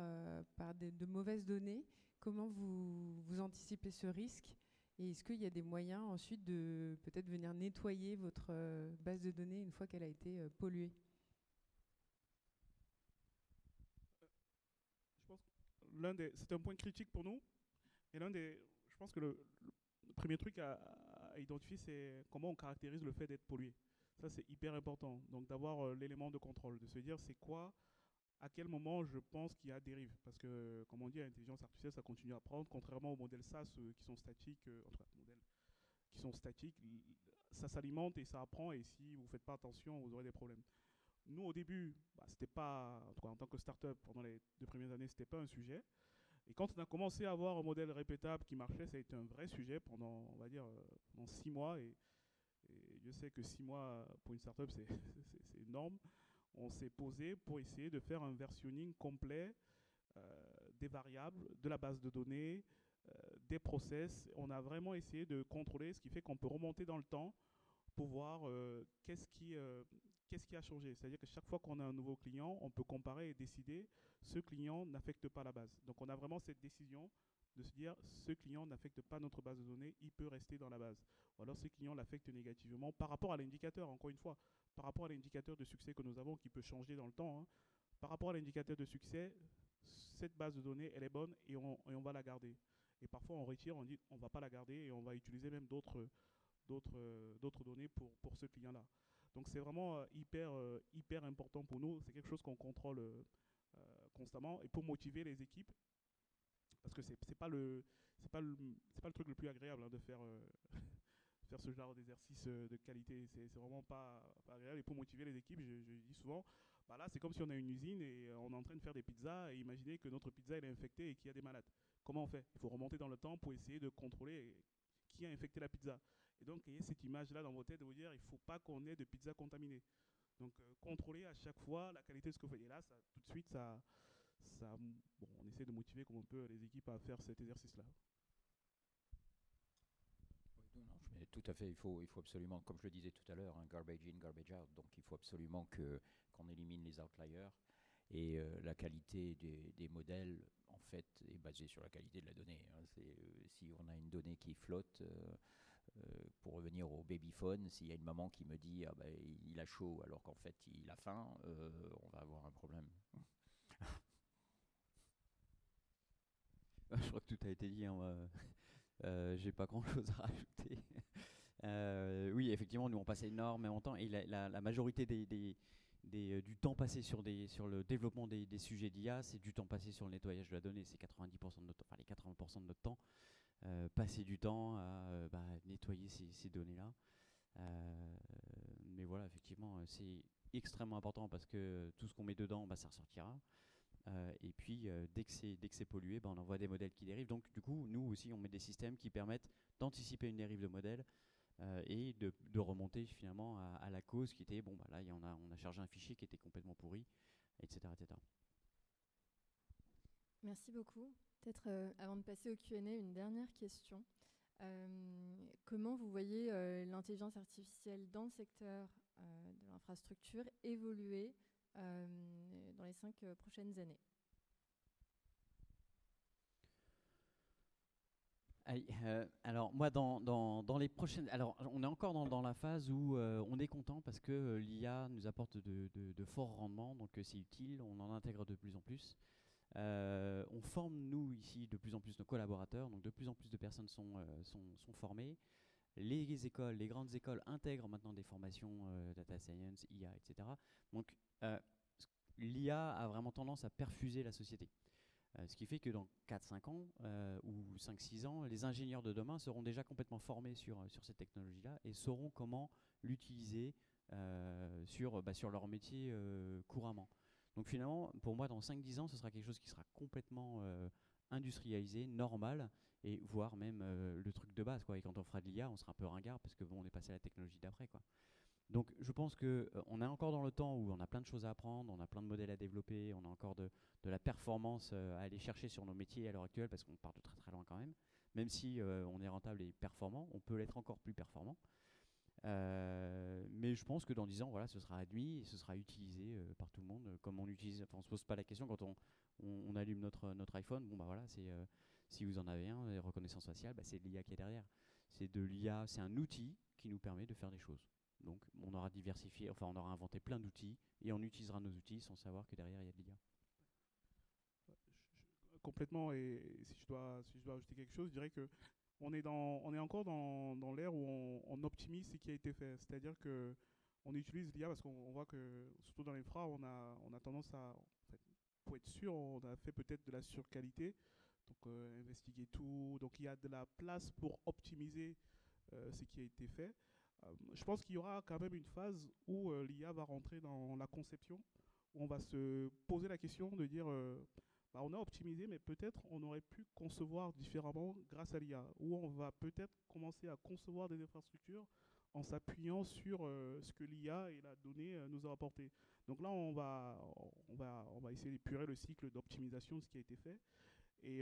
de mauvaises données. Comment vous anticipez ce risque? Et est-ce qu'il y a des moyens ensuite de peut-être venir nettoyer votre base de données une fois qu'elle a été polluée? Je pense que c'est un point critique pour nous. Et je pense que le premier truc à identifier, c'est comment on caractérise le fait d'être pollué. Ça, c'est hyper important. Donc d'avoir l'élément de contrôle, de se dire c'est quoi, à quel moment je pense qu'il y a dérive. Parce que, comme on dit, l'intelligence artificielle, ça continue à apprendre, contrairement aux modèles SAS qui sont statiques. ça s'alimente et ça apprend, et si vous ne faites pas attention, vous aurez des problèmes. Nous, au début, c'était pas, en tout cas en tant que start-up, pendant les 2 premières années, c'était pas un sujet. Et quand on a commencé à avoir un modèle répétable qui marchait, ça a été un vrai sujet pendant, on va dire, pendant 6 mois. Et je sais que 6 mois pour une startup, c'est énorme. On s'est posé pour essayer de faire un versionning complet des variables, de la base de données, des process. On a vraiment essayé de contrôler, ce qui fait qu'on peut remonter dans le temps pour voir qu'est-ce qui a changé. C'est-à-dire que chaque fois qu'on a un nouveau client, on peut comparer et décider ce client n'affecte pas la base. Donc on a vraiment cette décision de se dire ce client n'affecte pas notre base de données, il peut rester dans la base. Ou alors ce client l'affecte négativement par rapport à l'indicateur, encore une fois, par rapport à l'indicateur de succès que nous avons qui peut changer dans le temps. Hein. Par rapport à l'indicateur de succès, cette base de données, elle est bonne et on va la garder. Et parfois on retire, on dit on ne va pas la garder et on va utiliser même d'autres données pour ce client-là. Donc c'est vraiment hyper important pour nous. C'est quelque chose qu'on contrôle constamment et pour motiver les équipes, parce que c'est pas le truc le plus agréable hein, de faire faire ce genre d'exercice de qualité. C'est vraiment pas agréable. Et pour motiver les équipes, je dis souvent, bah là c'est comme si on a une usine et on est en train de faire des pizzas et imaginez que notre pizza elle est infectée et qu'il y a des malades. Comment on fait? Il faut remonter dans le temps pour essayer de contrôler qui a infecté la pizza. Et donc, ayez cette image-là dans vos têtes de vous dire, il ne faut pas qu'on ait de pizza contaminée. Donc, contrôler à chaque fois la qualité de ce que vous faites. Et là, tout de suite, bon, on essaie de motiver comme on peut les équipes à faire cet exercice-là. Mais tout à fait, il faut absolument, comme je le disais tout à l'heure, garbage in, garbage out. Donc, il faut absolument qu'on élimine les outliers. Et la qualité des modèles, en fait, est basée sur la qualité de la donnée. Hein. Si on a une donnée qui flotte, pour revenir au babyphone, s'il y a une maman qui me dit ah ben, il a chaud alors qu'en fait il a faim, on va avoir un problème. Je crois que tout a été dit. Hein. J'ai pas grand chose à rajouter. Oui, effectivement, nous on passe énormément de temps et la majorité du temps passé sur le développement des sujets d'IA, c'est du temps passé sur le nettoyage de la donnée. C'est 90% de notre, enfin les 80% de notre temps. Passer du temps à nettoyer ces données-là. Mais voilà, effectivement, c'est extrêmement important parce que tout ce qu'on met dedans, ça ressortira. Et puis, dès que c'est pollué, on envoie des modèles qui dérivent. Donc, du coup, nous aussi, on met des systèmes qui permettent d'anticiper une dérive de modèle et de remonter finalement à la cause qui était, là, on a chargé un fichier qui était complètement pourri, etc. etc. Merci beaucoup. Peut-être avant de passer au Q&A, une dernière question. Comment vous voyez l'intelligence artificielle dans le secteur de l'infrastructure évoluer dans les 5 prochaines années? Alors moi dans les prochaines, alors on est encore dans la phase où on est content parce que l'IA nous apporte de forts rendements, donc c'est utile, on en intègre de plus en plus. On forme nous ici de plus en plus nos collaborateurs, donc de plus en plus de personnes sont formées. Les écoles, les grandes écoles intègrent maintenant des formations data science, IA, etc. Donc l'IA a vraiment tendance à perfuser la société. Ce qui fait que dans 4-5 ans ou 5-6 ans, les ingénieurs de demain seront déjà complètement formés sur cette technologie-là et sauront comment l'utiliser sur leur métier couramment. Donc finalement, pour moi, dans 5-10 ans, ce sera quelque chose qui sera complètement industrialisé, normal, et voire même le truc de base, quoi. Et quand on fera de l'IA, on sera un peu ringard parce que on est passé à la technologie d'après, quoi. Donc je pense qu'on est encore dans le temps où on a plein de choses à apprendre, on a plein de modèles à développer, on a encore de la performance à aller chercher sur nos métiers à l'heure actuelle parce qu'on part de très très loin quand même. Même si on est rentable et performant, on peut l'être encore plus performant. Mais je pense que dans 10 ans, voilà, ce sera admis et ce sera utilisé par tout le monde. Comme on utilise, enfin, on se pose pas la question quand on allume notre iPhone. Voilà, c'est si vous en avez un, reconnaissance faciale, c'est de l'IA qui est derrière. C'est de l'IA, c'est un outil qui nous permet de faire des choses. Donc on aura diversifié, enfin on aura inventé plein d'outils et on utilisera nos outils sans savoir que derrière il y a de l'IA. Complètement, et si je dois ajouter quelque chose, je dirais que on est encore dans l'ère où on optimise ce qui a été fait. C'est-à-dire que on utilise l'IA parce qu'on voit que, surtout dans l'infra, on a tendance à, en fait, pour être sûr, on a fait peut-être de la surqualité, donc investiguer tout. Donc il y a de la place pour optimiser ce qui a été fait. Je pense qu'il y aura quand même une phase où l'IA va rentrer dans la conception, où on va se poser la question de dire bah, on a optimisé, mais peut-être on aurait pu concevoir différemment grâce à l'IA, où on va peut-être commencer à concevoir des infrastructures en s'appuyant sur ce que l'IA et la donnée nous a apporté. Donc là, on va essayer d'épurer le cycle d'optimisation de ce qui a été fait. Et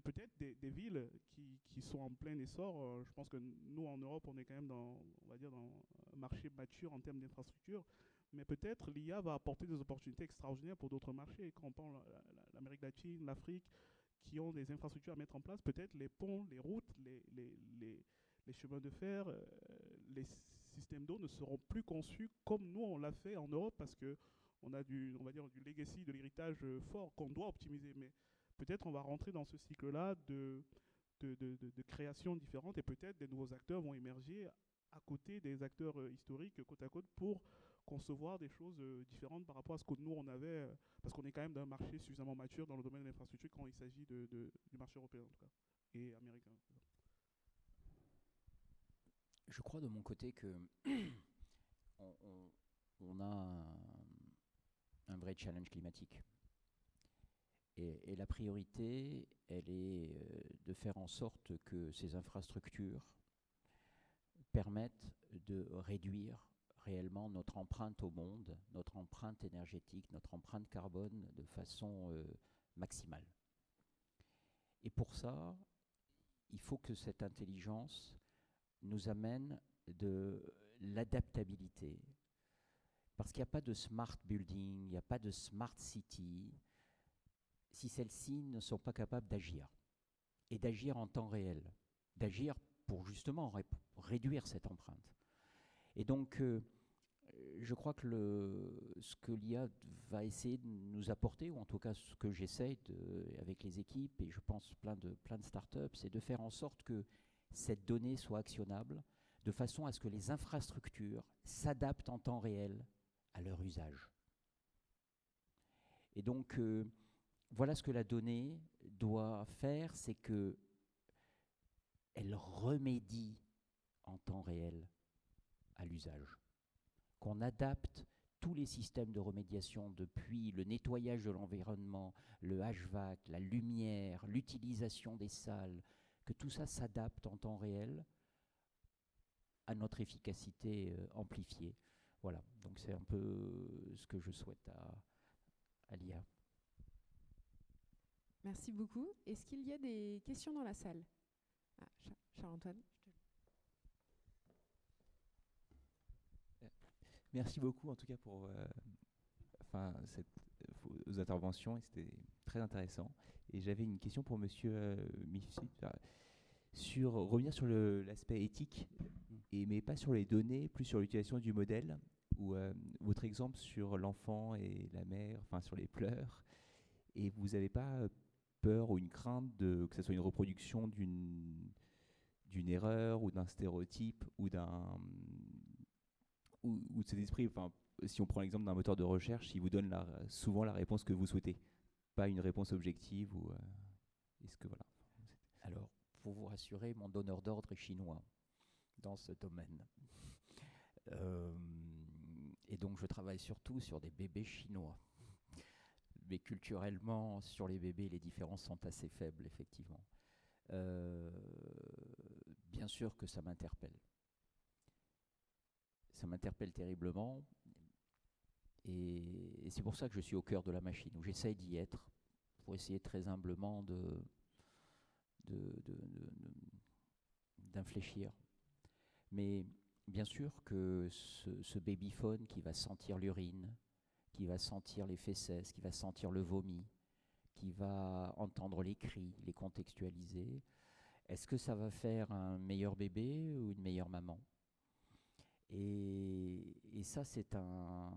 peut-être des villes qui sont en plein essor. Je pense que nous, en Europe, on est quand même on va dire, dans un marché mature en termes d'infrastructure. Mais peut-être l'IA va apporter des opportunités extraordinaires pour d'autres marchés. Quand on parle de l'Amérique latine, l'Afrique, qui ont des infrastructures à mettre en place, peut-être les ponts, les routes, les chemins de fer, les systèmes d'eau ne seront plus conçus comme nous on l'a fait en Europe, parce que on a on va dire, du legacy, de l'héritage fort qu'on doit optimiser. Mais peut-être on va rentrer dans ce cycle-là de création différente, et peut-être des nouveaux acteurs vont émerger à côté des acteurs historiques, côte à côte, pour concevoir des choses différentes par rapport à ce que nous on avait, parce qu'on est quand même d'un marché suffisamment mature dans le domaine de l'infrastructure quand il s'agit du marché européen en tout cas, et américain. Je crois de mon côté que on a un vrai challenge climatique. Et la priorité, elle est de faire en sorte que ces infrastructures permettent de réduire réellement notre empreinte au monde, notre empreinte énergétique, notre empreinte carbone de façon maximale. Et pour ça, il faut que cette intelligence nous amène de l'adaptabilité. Parce qu'il n'y a pas de smart building, il n'y a pas de smart city, si celles-ci ne sont pas capables d'agir, et d'agir en temps réel, d'agir pour justement réduire cette empreinte. Et donc, je crois que ce que l'IA va essayer de nous apporter, ou en tout cas ce que j'essaye avec les équipes, et je pense plein de startups, c'est de faire en sorte que cette donnée soit actionnable, de façon à ce que les infrastructures s'adaptent en temps réel à leur usage. Et donc, voilà ce que la donnée doit faire, c'est qu'elle remédie en temps réel à l'usage. Qu'on adapte tous les systèmes de remédiation, depuis le nettoyage de l'environnement, le HVAC, la lumière, l'utilisation des salles, que tout ça s'adapte en temps réel à notre efficacité amplifiée. Voilà, donc c'est un peu ce que je souhaite à l'IA. Merci beaucoup. Est-ce qu'il y a des questions dans la salle? Charles-Antoine. Merci beaucoup en tout cas pour vos interventions, et c'était très intéressant. Et j'avais une question pour Monsieur Mifsud, revenir sur l'aspect éthique, mais pas sur les données, plus sur l'utilisation du modèle, ou votre exemple sur l'enfant et la mère, enfin sur les pleurs. Et vous n'avez pas peur ou une crainte que ce soit une reproduction d'une erreur ou d'un stéréotype ou ou de cet esprit, enfin, si on prend l'exemple d'un moteur de recherche, il vous donne souvent la réponse que vous souhaitez, pas une réponse objective, ou est-ce que voilà. Alors, pour vous rassurer, mon donneur d'ordre est chinois dans ce domaine. Et donc, je travaille surtout sur des bébés chinois. Mais culturellement, sur les bébés, les différences sont assez faibles, effectivement. Bien sûr que ça m'interpelle. Ça m'interpelle terriblement. Et c'est pour ça que je suis au cœur de la machine, où j'essaye d'y être, pour essayer très humblement d'infléchir. Mais bien sûr que ce babyphone qui va sentir l'urine, qui va sentir les fesses, qui va sentir le vomi, qui va entendre les cris, les contextualiser, est-ce que ça va faire un meilleur bébé ou une meilleure maman ? Et ça, c'est un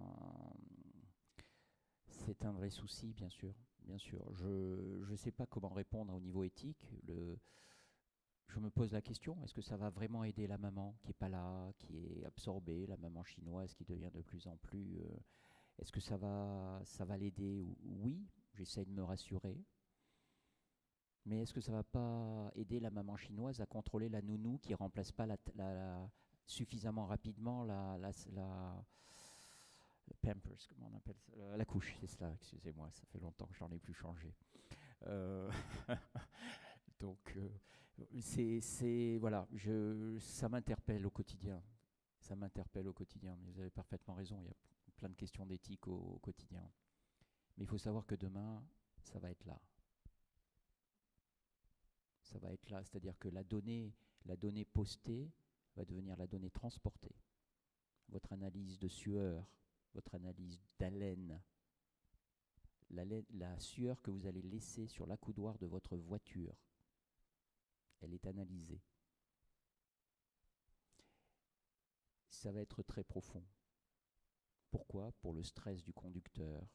vrai souci, bien sûr. Bien sûr. Je ne sais pas comment répondre au niveau éthique. Je me pose la question, est-ce que ça va vraiment aider la maman qui n'est pas là, qui est absorbée, la maman chinoise qui devient de plus en plus... est-ce que ça va l'aider ? Oui, j'essaie de me rassurer. Mais est-ce que ça ne va pas aider la maman chinoise à contrôler la nounou qui ne remplace pas suffisamment rapidement le Pampers, comment on appelle ça, la couche, c'est cela, excusez-moi, ça fait longtemps que j'en ai plus changé. Donc, voilà, ça m'interpelle au quotidien. Ça m'interpelle au quotidien, mais vous avez parfaitement raison, il y a plein de questions d'éthique au quotidien. Mais il faut savoir que demain, ça va être là. Ça va être là, c'est-à-dire que la donnée postée va devenir la donnée transportée. Votre analyse de sueur, votre analyse d'haleine, la sueur que vous allez laisser sur l'accoudoir de votre voiture, elle est analysée. Ça va être très profond. Pourquoi ? Pour le stress du conducteur,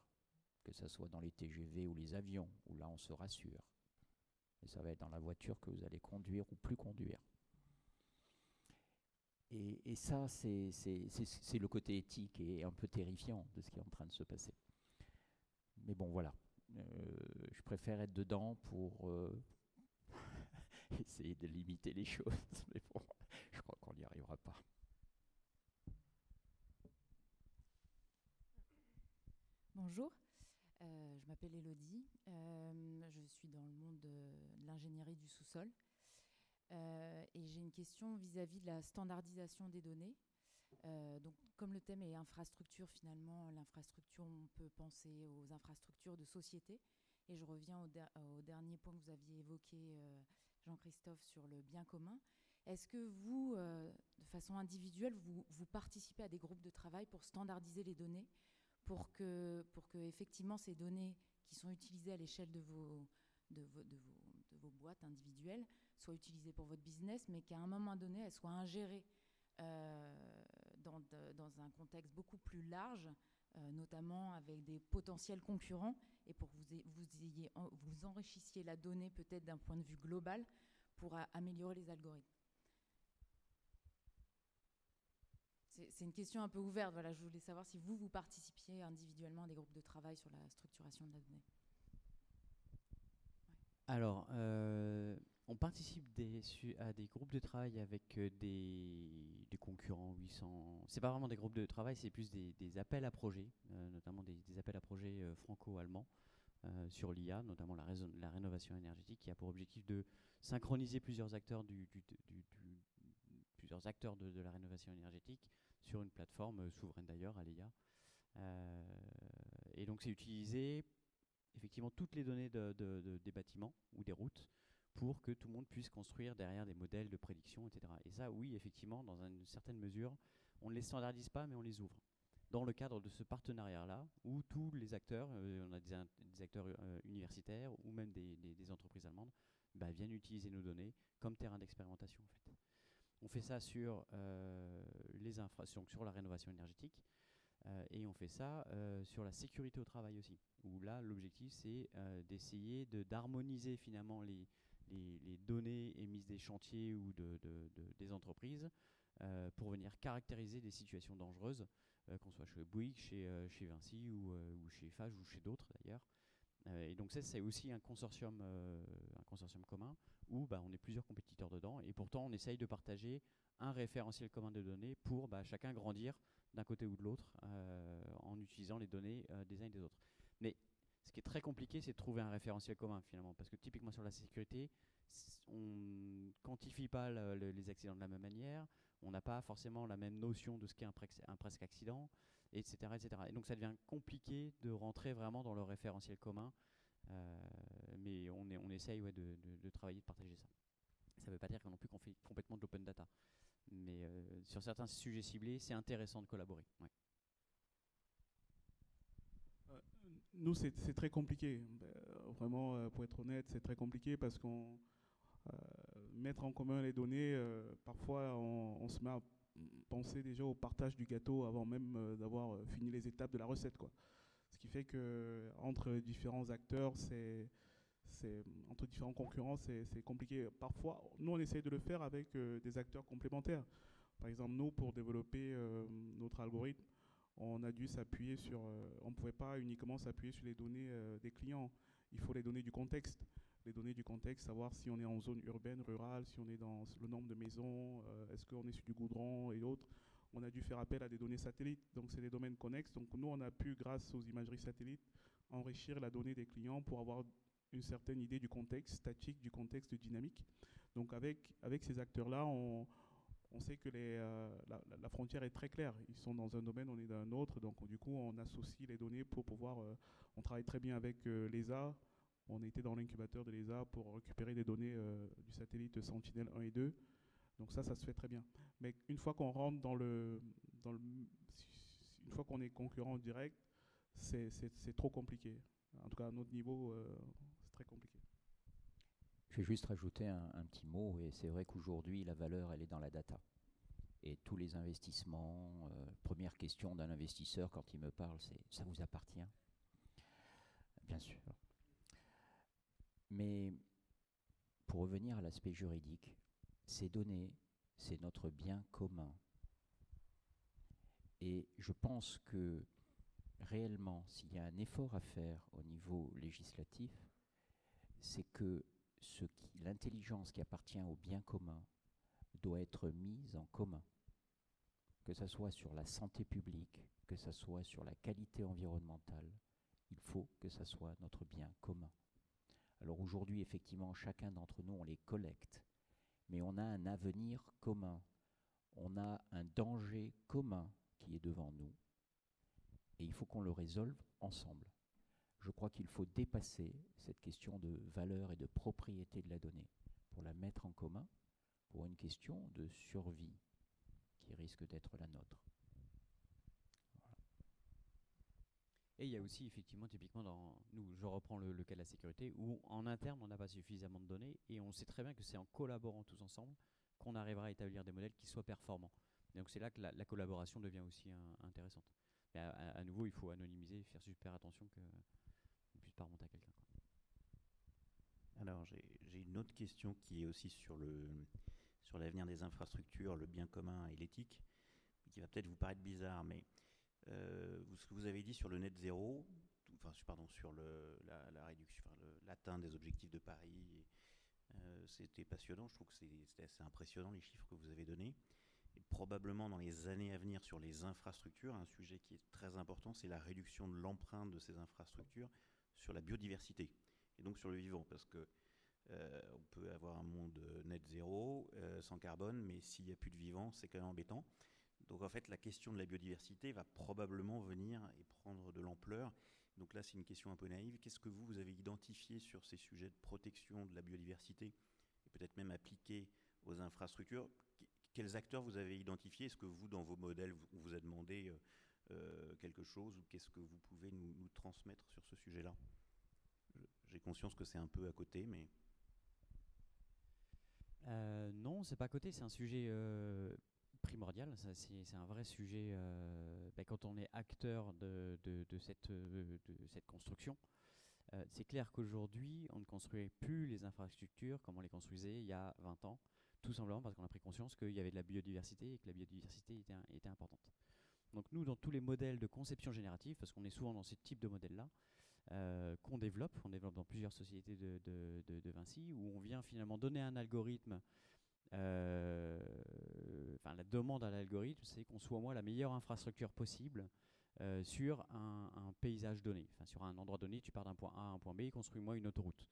que ce soit dans les TGV ou les avions, où là on se rassure. Et ça va être dans la voiture que vous allez conduire ou plus conduire. Et ça, c'est le côté éthique et un peu terrifiant de ce qui est en train de se passer. Mais bon, voilà. Je préfère être dedans pour essayer de limiter les choses. Mais bon, je crois qu'on n'y arrivera pas. Bonjour, je m'appelle Elodie. Je suis dans le monde de l'ingénierie du sous-sol. Et j'ai une question vis-à-vis de la standardisation des données. Donc, comme le thème est infrastructure, finalement, l'infrastructure, on peut penser aux infrastructures de société. Et je reviens au dernier point que vous aviez évoqué, Jean-Christophe, sur le bien commun. Est-ce que vous, de façon individuelle, vous participez à des groupes de travail pour standardiser les données, pour que effectivement ces données qui sont utilisées à l'échelle de vos boîtes individuelles soient utilisées pour votre business, mais qu'à un moment donné, elles soient ingérées dans un contexte beaucoup plus large, notamment avec des potentiels concurrents, et pour que vous enrichissiez la donnée peut-être d'un point de vue global pour améliorer les algorithmes. C'est une question un peu ouverte. Voilà, je voulais savoir si vous participiez individuellement à des groupes de travail sur la structuration de la donnée. Ouais. Alors, on participe à des groupes de travail avec des concurrents, oui, c'est pas vraiment des groupes de travail, c'est plus des appels à projets, notamment des appels à projets franco-allemands sur l'IA, notamment la rénovation énergétique, qui a pour objectif de synchroniser plusieurs acteurs de la rénovation énergétique sur une plateforme souveraine d'ailleurs, Aléa. Et donc c'est utiliser effectivement toutes les données des bâtiments ou des routes pour que tout le monde puisse construire derrière des modèles de prédiction, etc. Et ça, oui, effectivement, dans une certaine mesure, on ne les standardise pas, mais on les ouvre. Dans le cadre de ce partenariat-là, où tous les acteurs, on a des acteurs universitaires ou même des entreprises allemandes, viennent utiliser nos données comme terrain d'expérimentation, en fait. On fait ça sur sur la rénovation énergétique, et on fait ça sur la sécurité au travail aussi, où là, l'objectif, c'est d'essayer d'harmoniser finalement les données émises des chantiers ou des entreprises pour venir caractériser des situations dangereuses, qu'on soit chez Bouygues, chez Vinci ou chez Eiffage ou chez d'autres d'ailleurs. Et donc ça, c'est aussi un consortium commun où on est plusieurs compétiteurs dedans, et pourtant on essaye de partager un référentiel commun de données pour chacun grandir d'un côté ou de l'autre en utilisant les données des uns et des autres. Mais ce qui est très compliqué, c'est de trouver un référentiel commun finalement, parce que typiquement sur la sécurité, on ne quantifie pas les accidents de la même manière, on n'a pas forcément la même notion de ce qu'est un presque accident, etc., etc. Et donc ça devient compliqué de rentrer vraiment dans le référentiel commun, mais on essaye de travailler, de partager ça. Ça ne veut pas dire non plus qu'on fait complètement de l'open data, mais sur certains sujets ciblés, c'est intéressant de collaborer. Ouais. Nous, c'est très compliqué. Vraiment, pour être honnête, c'est très compliqué parce qu'on mettre en commun les données, parfois on se met à penser déjà au partage du gâteau avant même d'avoir fini les étapes de la recette, quoi. Ce qui fait que entre différents acteurs, entre différents concurrents, c'est compliqué. Parfois, nous, on essaye de le faire avec des acteurs complémentaires. Par exemple, nous, pour développer notre algorithme, on a dû s'appuyer sur... on ne pouvait pas uniquement s'appuyer sur les données des clients. Il faut les données du contexte. les données du contexte, savoir si on est en zone urbaine, rurale, si on est dans le nombre de maisons, est-ce qu'on est sur du goudron et autres. On a dû faire appel à des données satellites, donc c'est des domaines connexes. Donc nous, on a pu, grâce aux imageries satellites, enrichir la donnée des clients pour avoir une certaine idée du contexte statique, du contexte dynamique. Donc avec ces acteurs-là, on sait que la frontière est très claire. Ils sont dans un domaine, on est dans un autre. Donc du coup, on associe les données pour pouvoir... on travaille très bien avec l'ESA. On était dans l'incubateur de l'ESA pour récupérer des données du satellite Sentinel 1 et 2. Donc ça se fait très bien. Mais une fois qu'on rentre une fois qu'on est concurrent direct, c'est trop compliqué. En tout cas, à notre niveau, c'est très compliqué. Je vais juste rajouter un petit mot, et c'est vrai qu'aujourd'hui, la valeur, elle est dans la data. Et tous les investissements, première question d'un investisseur quand il me parle, c'est « ça vous appartient ?» Bien sûr. Mais pour revenir à l'aspect juridique, ces données, c'est notre bien commun. Et je pense que réellement, s'il y a un effort à faire au niveau législatif, c'est que l'intelligence qui appartient au bien commun doit être mise en commun. Que ce soit sur la santé publique, que ce soit sur la qualité environnementale, il faut que ce soit notre bien commun. Alors aujourd'hui, effectivement, chacun d'entre nous, on les collecte, mais on a un avenir commun. On a un danger commun qui est devant nous, et il faut qu'on le résolve ensemble. Je crois qu'il faut dépasser cette question de valeur et de propriété de la donnée pour la mettre en commun pour une question de survie qui risque d'être la nôtre. Voilà. Et il y a aussi effectivement typiquement je reprends le cas de la sécurité, où en interne on n'a pas suffisamment de données et on sait très bien que c'est en collaborant tous ensemble qu'on arrivera à établir des modèles qui soient performants. Et donc c'est là que la collaboration devient aussi intéressante. Mais à nouveau, il faut anonymiser, faire super attention qu'on ne puisse pas remonter à quelqu'un. Alors j'ai une autre question qui est aussi sur l'avenir des infrastructures, le bien commun et l'éthique, qui va peut-être vous paraître bizarre, mais ce que vous avez dit sur le net zéro, sur la réduction, l'atteinte des objectifs de Paris, c'était passionnant. Je trouve que c'était assez impressionnant les chiffres que vous avez donnés. Et probablement dans les années à venir sur les infrastructures, un sujet qui est très important, c'est la réduction de l'empreinte de ces infrastructures sur la biodiversité et donc sur le vivant, parce que on peut avoir un monde net zéro, sans carbone, mais s'il n'y a plus de vivant, c'est quand même embêtant. Donc en fait, la question de la biodiversité va probablement venir et prendre de l'ampleur. Donc là, c'est une question un peu naïve. Qu'est-ce que vous avez identifié sur ces sujets de protection de la biodiversité, et peut-être même appliqué aux infrastructures? Quels acteurs vous avez identifiés? Est-ce que vous, dans vos modèles, vous a demandé quelque chose, ou qu'est-ce que vous pouvez nous transmettre sur ce sujet-là? J'ai conscience que c'est un peu à côté, mais... Non, c'est pas à côté, c'est un sujet primordial. C'est un vrai sujet quand on est acteur de cette construction. C'est clair qu'aujourd'hui, on ne construit plus les infrastructures comme on les construisait il y a 20 ans, tout simplement parce qu'on a pris conscience qu'il y avait de la biodiversité et que la biodiversité était importante. Donc nous, dans tous les modèles de conception générative, parce qu'on est souvent dans ce type de modèle-là, qu'on développe dans plusieurs sociétés de Vinci, où on vient finalement donner un algorithme. La demande à l'algorithme, c'est qu'on soit moi la meilleure infrastructure possible sur un paysage donné. Sur un endroit donné, tu pars d'un point A à un point B, construis-moi une autoroute.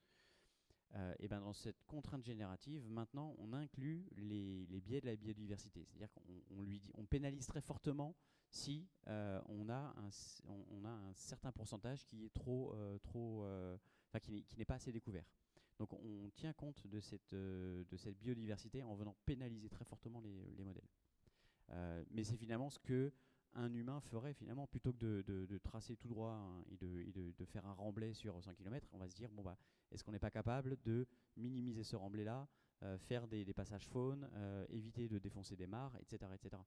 Et dans cette contrainte générative, maintenant, on inclut les biais de la biodiversité. C'est-à-dire qu'on pénalise très fortement si on a un certain pourcentage qui est qui n'est pas assez découvert. Donc on tient compte de cette biodiversité en venant pénaliser très fortement les modèles. Mais c'est finalement ce qu'un humain ferait finalement, plutôt que de tracer tout droit et de faire un remblai sur 100 km, on va se dire, est-ce qu'on n'est pas capable de minimiser ce remblai-là, faire des passages faune, éviter de défoncer des mares, etc., etc.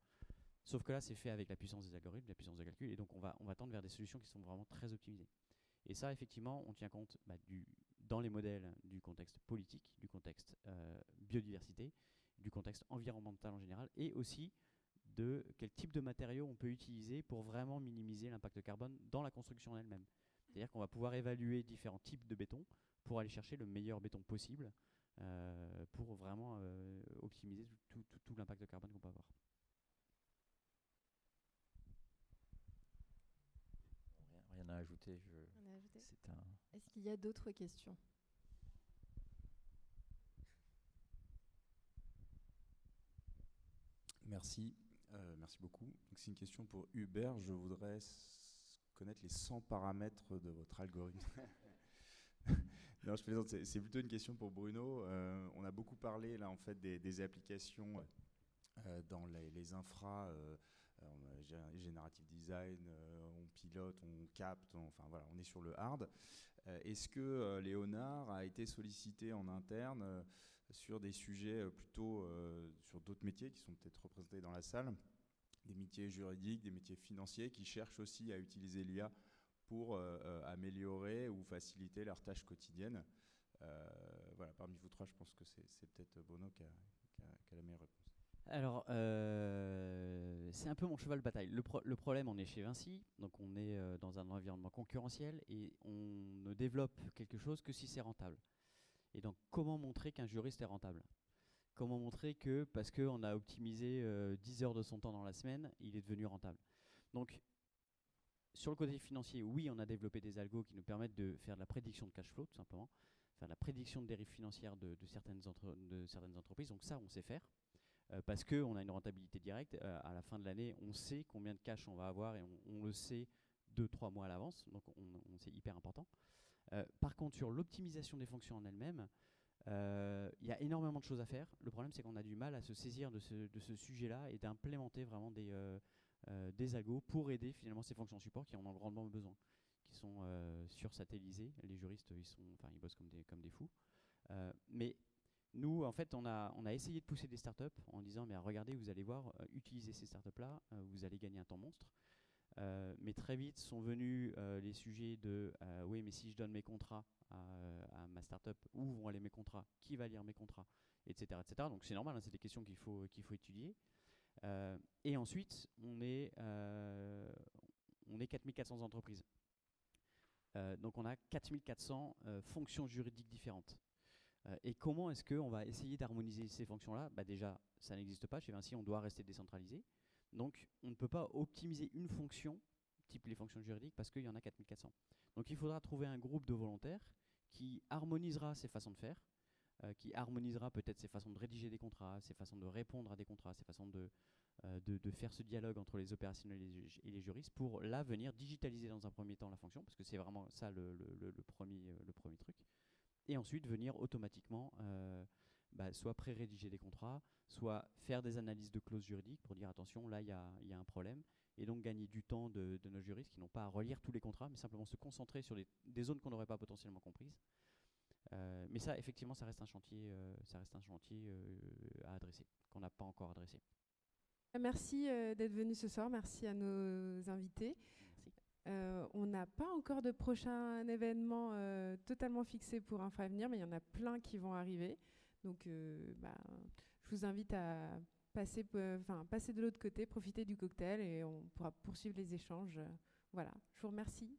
Sauf que là, c'est fait avec la puissance des algorithmes, la puissance de calcul, et donc on va tendre vers des solutions qui sont vraiment très optimisées. Et ça, effectivement, on tient compte dans les modèles du contexte politique, du contexte biodiversité, du contexte environnemental en général, et aussi de quel type de matériaux on peut utiliser pour vraiment minimiser l'impact carbone dans la construction elle-même. C'est-à-dire qu'on va pouvoir évaluer différents types de béton pour aller chercher le meilleur béton possible pour vraiment optimiser tout l'impact de carbone qu'on peut avoir. Rien à ajouter. Est-ce qu'il y a d'autres questions? Merci, merci beaucoup. C'est une question pour Hubert. Je voudrais connaître les 100 paramètres de votre algorithme. Non, je plaisante. C'est plutôt une question pour Bruno. On a beaucoup parlé là en fait des applications dans les infras, générative design, on pilote, on capte, enfin voilà, on est sur le hard. Est-ce que Léonard a été sollicité en interne sur des sujets plutôt sur d'autres métiers qui sont peut-être représentés dans la salle, des métiers juridiques, des métiers financiers qui cherchent aussi à utiliser l'IA pour améliorer ou faciliter leurs tâches quotidiennes? Voilà, parmi vous trois, je pense que c'est peut-être Bruno qui a la meilleure réponse. Alors, c'est un peu mon cheval de bataille. Le problème, on est chez Vinci, donc on est dans un environnement concurrentiel et on ne développe quelque chose que si c'est rentable. Et donc, comment montrer qu'un juriste est rentable? Comment montrer que, parce qu'on a optimisé 10 heures de son temps dans la semaine, il est devenu rentable? Donc, sur le côté financier, oui, on a développé des algos qui nous permettent de faire de la prédiction de cash flow, tout simplement, faire de la prédiction de dérives financières de certaines entreprises. Donc ça, on sait faire. Parce qu'on a une rentabilité directe. À la fin de l'année, on sait combien de cash on va avoir et on le sait 2-3 mois à l'avance. Donc c'est hyper important. Par contre, sur l'optimisation des fonctions en elles-mêmes, il y a énormément de choses à faire. Le problème, c'est qu'on a du mal à se saisir de ce sujet-là et d'implémenter vraiment des algos pour aider finalement ces fonctions support qui en ont grandement besoin, qui sont sursatellisées. Les juristes, ils bossent comme des fous. Mais nous, en fait, on a essayé de pousser des startups en disant, mais regardez, vous allez voir, utilisez ces startups-là, vous allez gagner un temps monstre. Mais très vite sont venus les sujets de oui, mais si je donne mes contrats à ma startup, où vont aller mes contrats, qui va lire mes contrats, etc. etc. Donc c'est normal, hein, c'est des questions qu'il faut étudier. Et ensuite, on est 4400 entreprises. Donc on a 4400 fonctions juridiques différentes. Et comment est-ce qu'on va essayer d'harmoniser ces fonctions-là? Déjà, ça n'existe pas. Chez Vinci, on doit rester décentralisé. Donc, on ne peut pas optimiser une fonction, type les fonctions juridiques, parce qu'il y en a 4400. Donc, il faudra trouver un groupe de volontaires qui harmonisera ces façons de faire, qui harmonisera peut-être ses façons de rédiger des contrats, ses façons de répondre à des contrats, ses façons de faire ce dialogue entre les opérationnels et les juristes pour, là, venir digitaliser dans un premier temps la fonction, parce que c'est vraiment ça le premier truc. Et ensuite venir automatiquement soit pré-rédiger des contrats, soit faire des analyses de clauses juridiques pour dire attention, là il y a un problème, et donc gagner du temps de nos juristes qui n'ont pas à relire tous les contrats, mais simplement se concentrer sur des zones qu'on n'aurait pas potentiellement comprises. Mais ça, effectivement, ça reste un chantier à adresser, qu'on n'a pas encore adressé. Merci d'être venu ce soir, merci à nos invités. On n'a pas encore de prochain événement totalement fixé pour Infravenir, mais il y en a plein qui vont arriver. Donc, je vous invite à passer de l'autre côté, profiter du cocktail et on pourra poursuivre les échanges. Voilà, je vous remercie.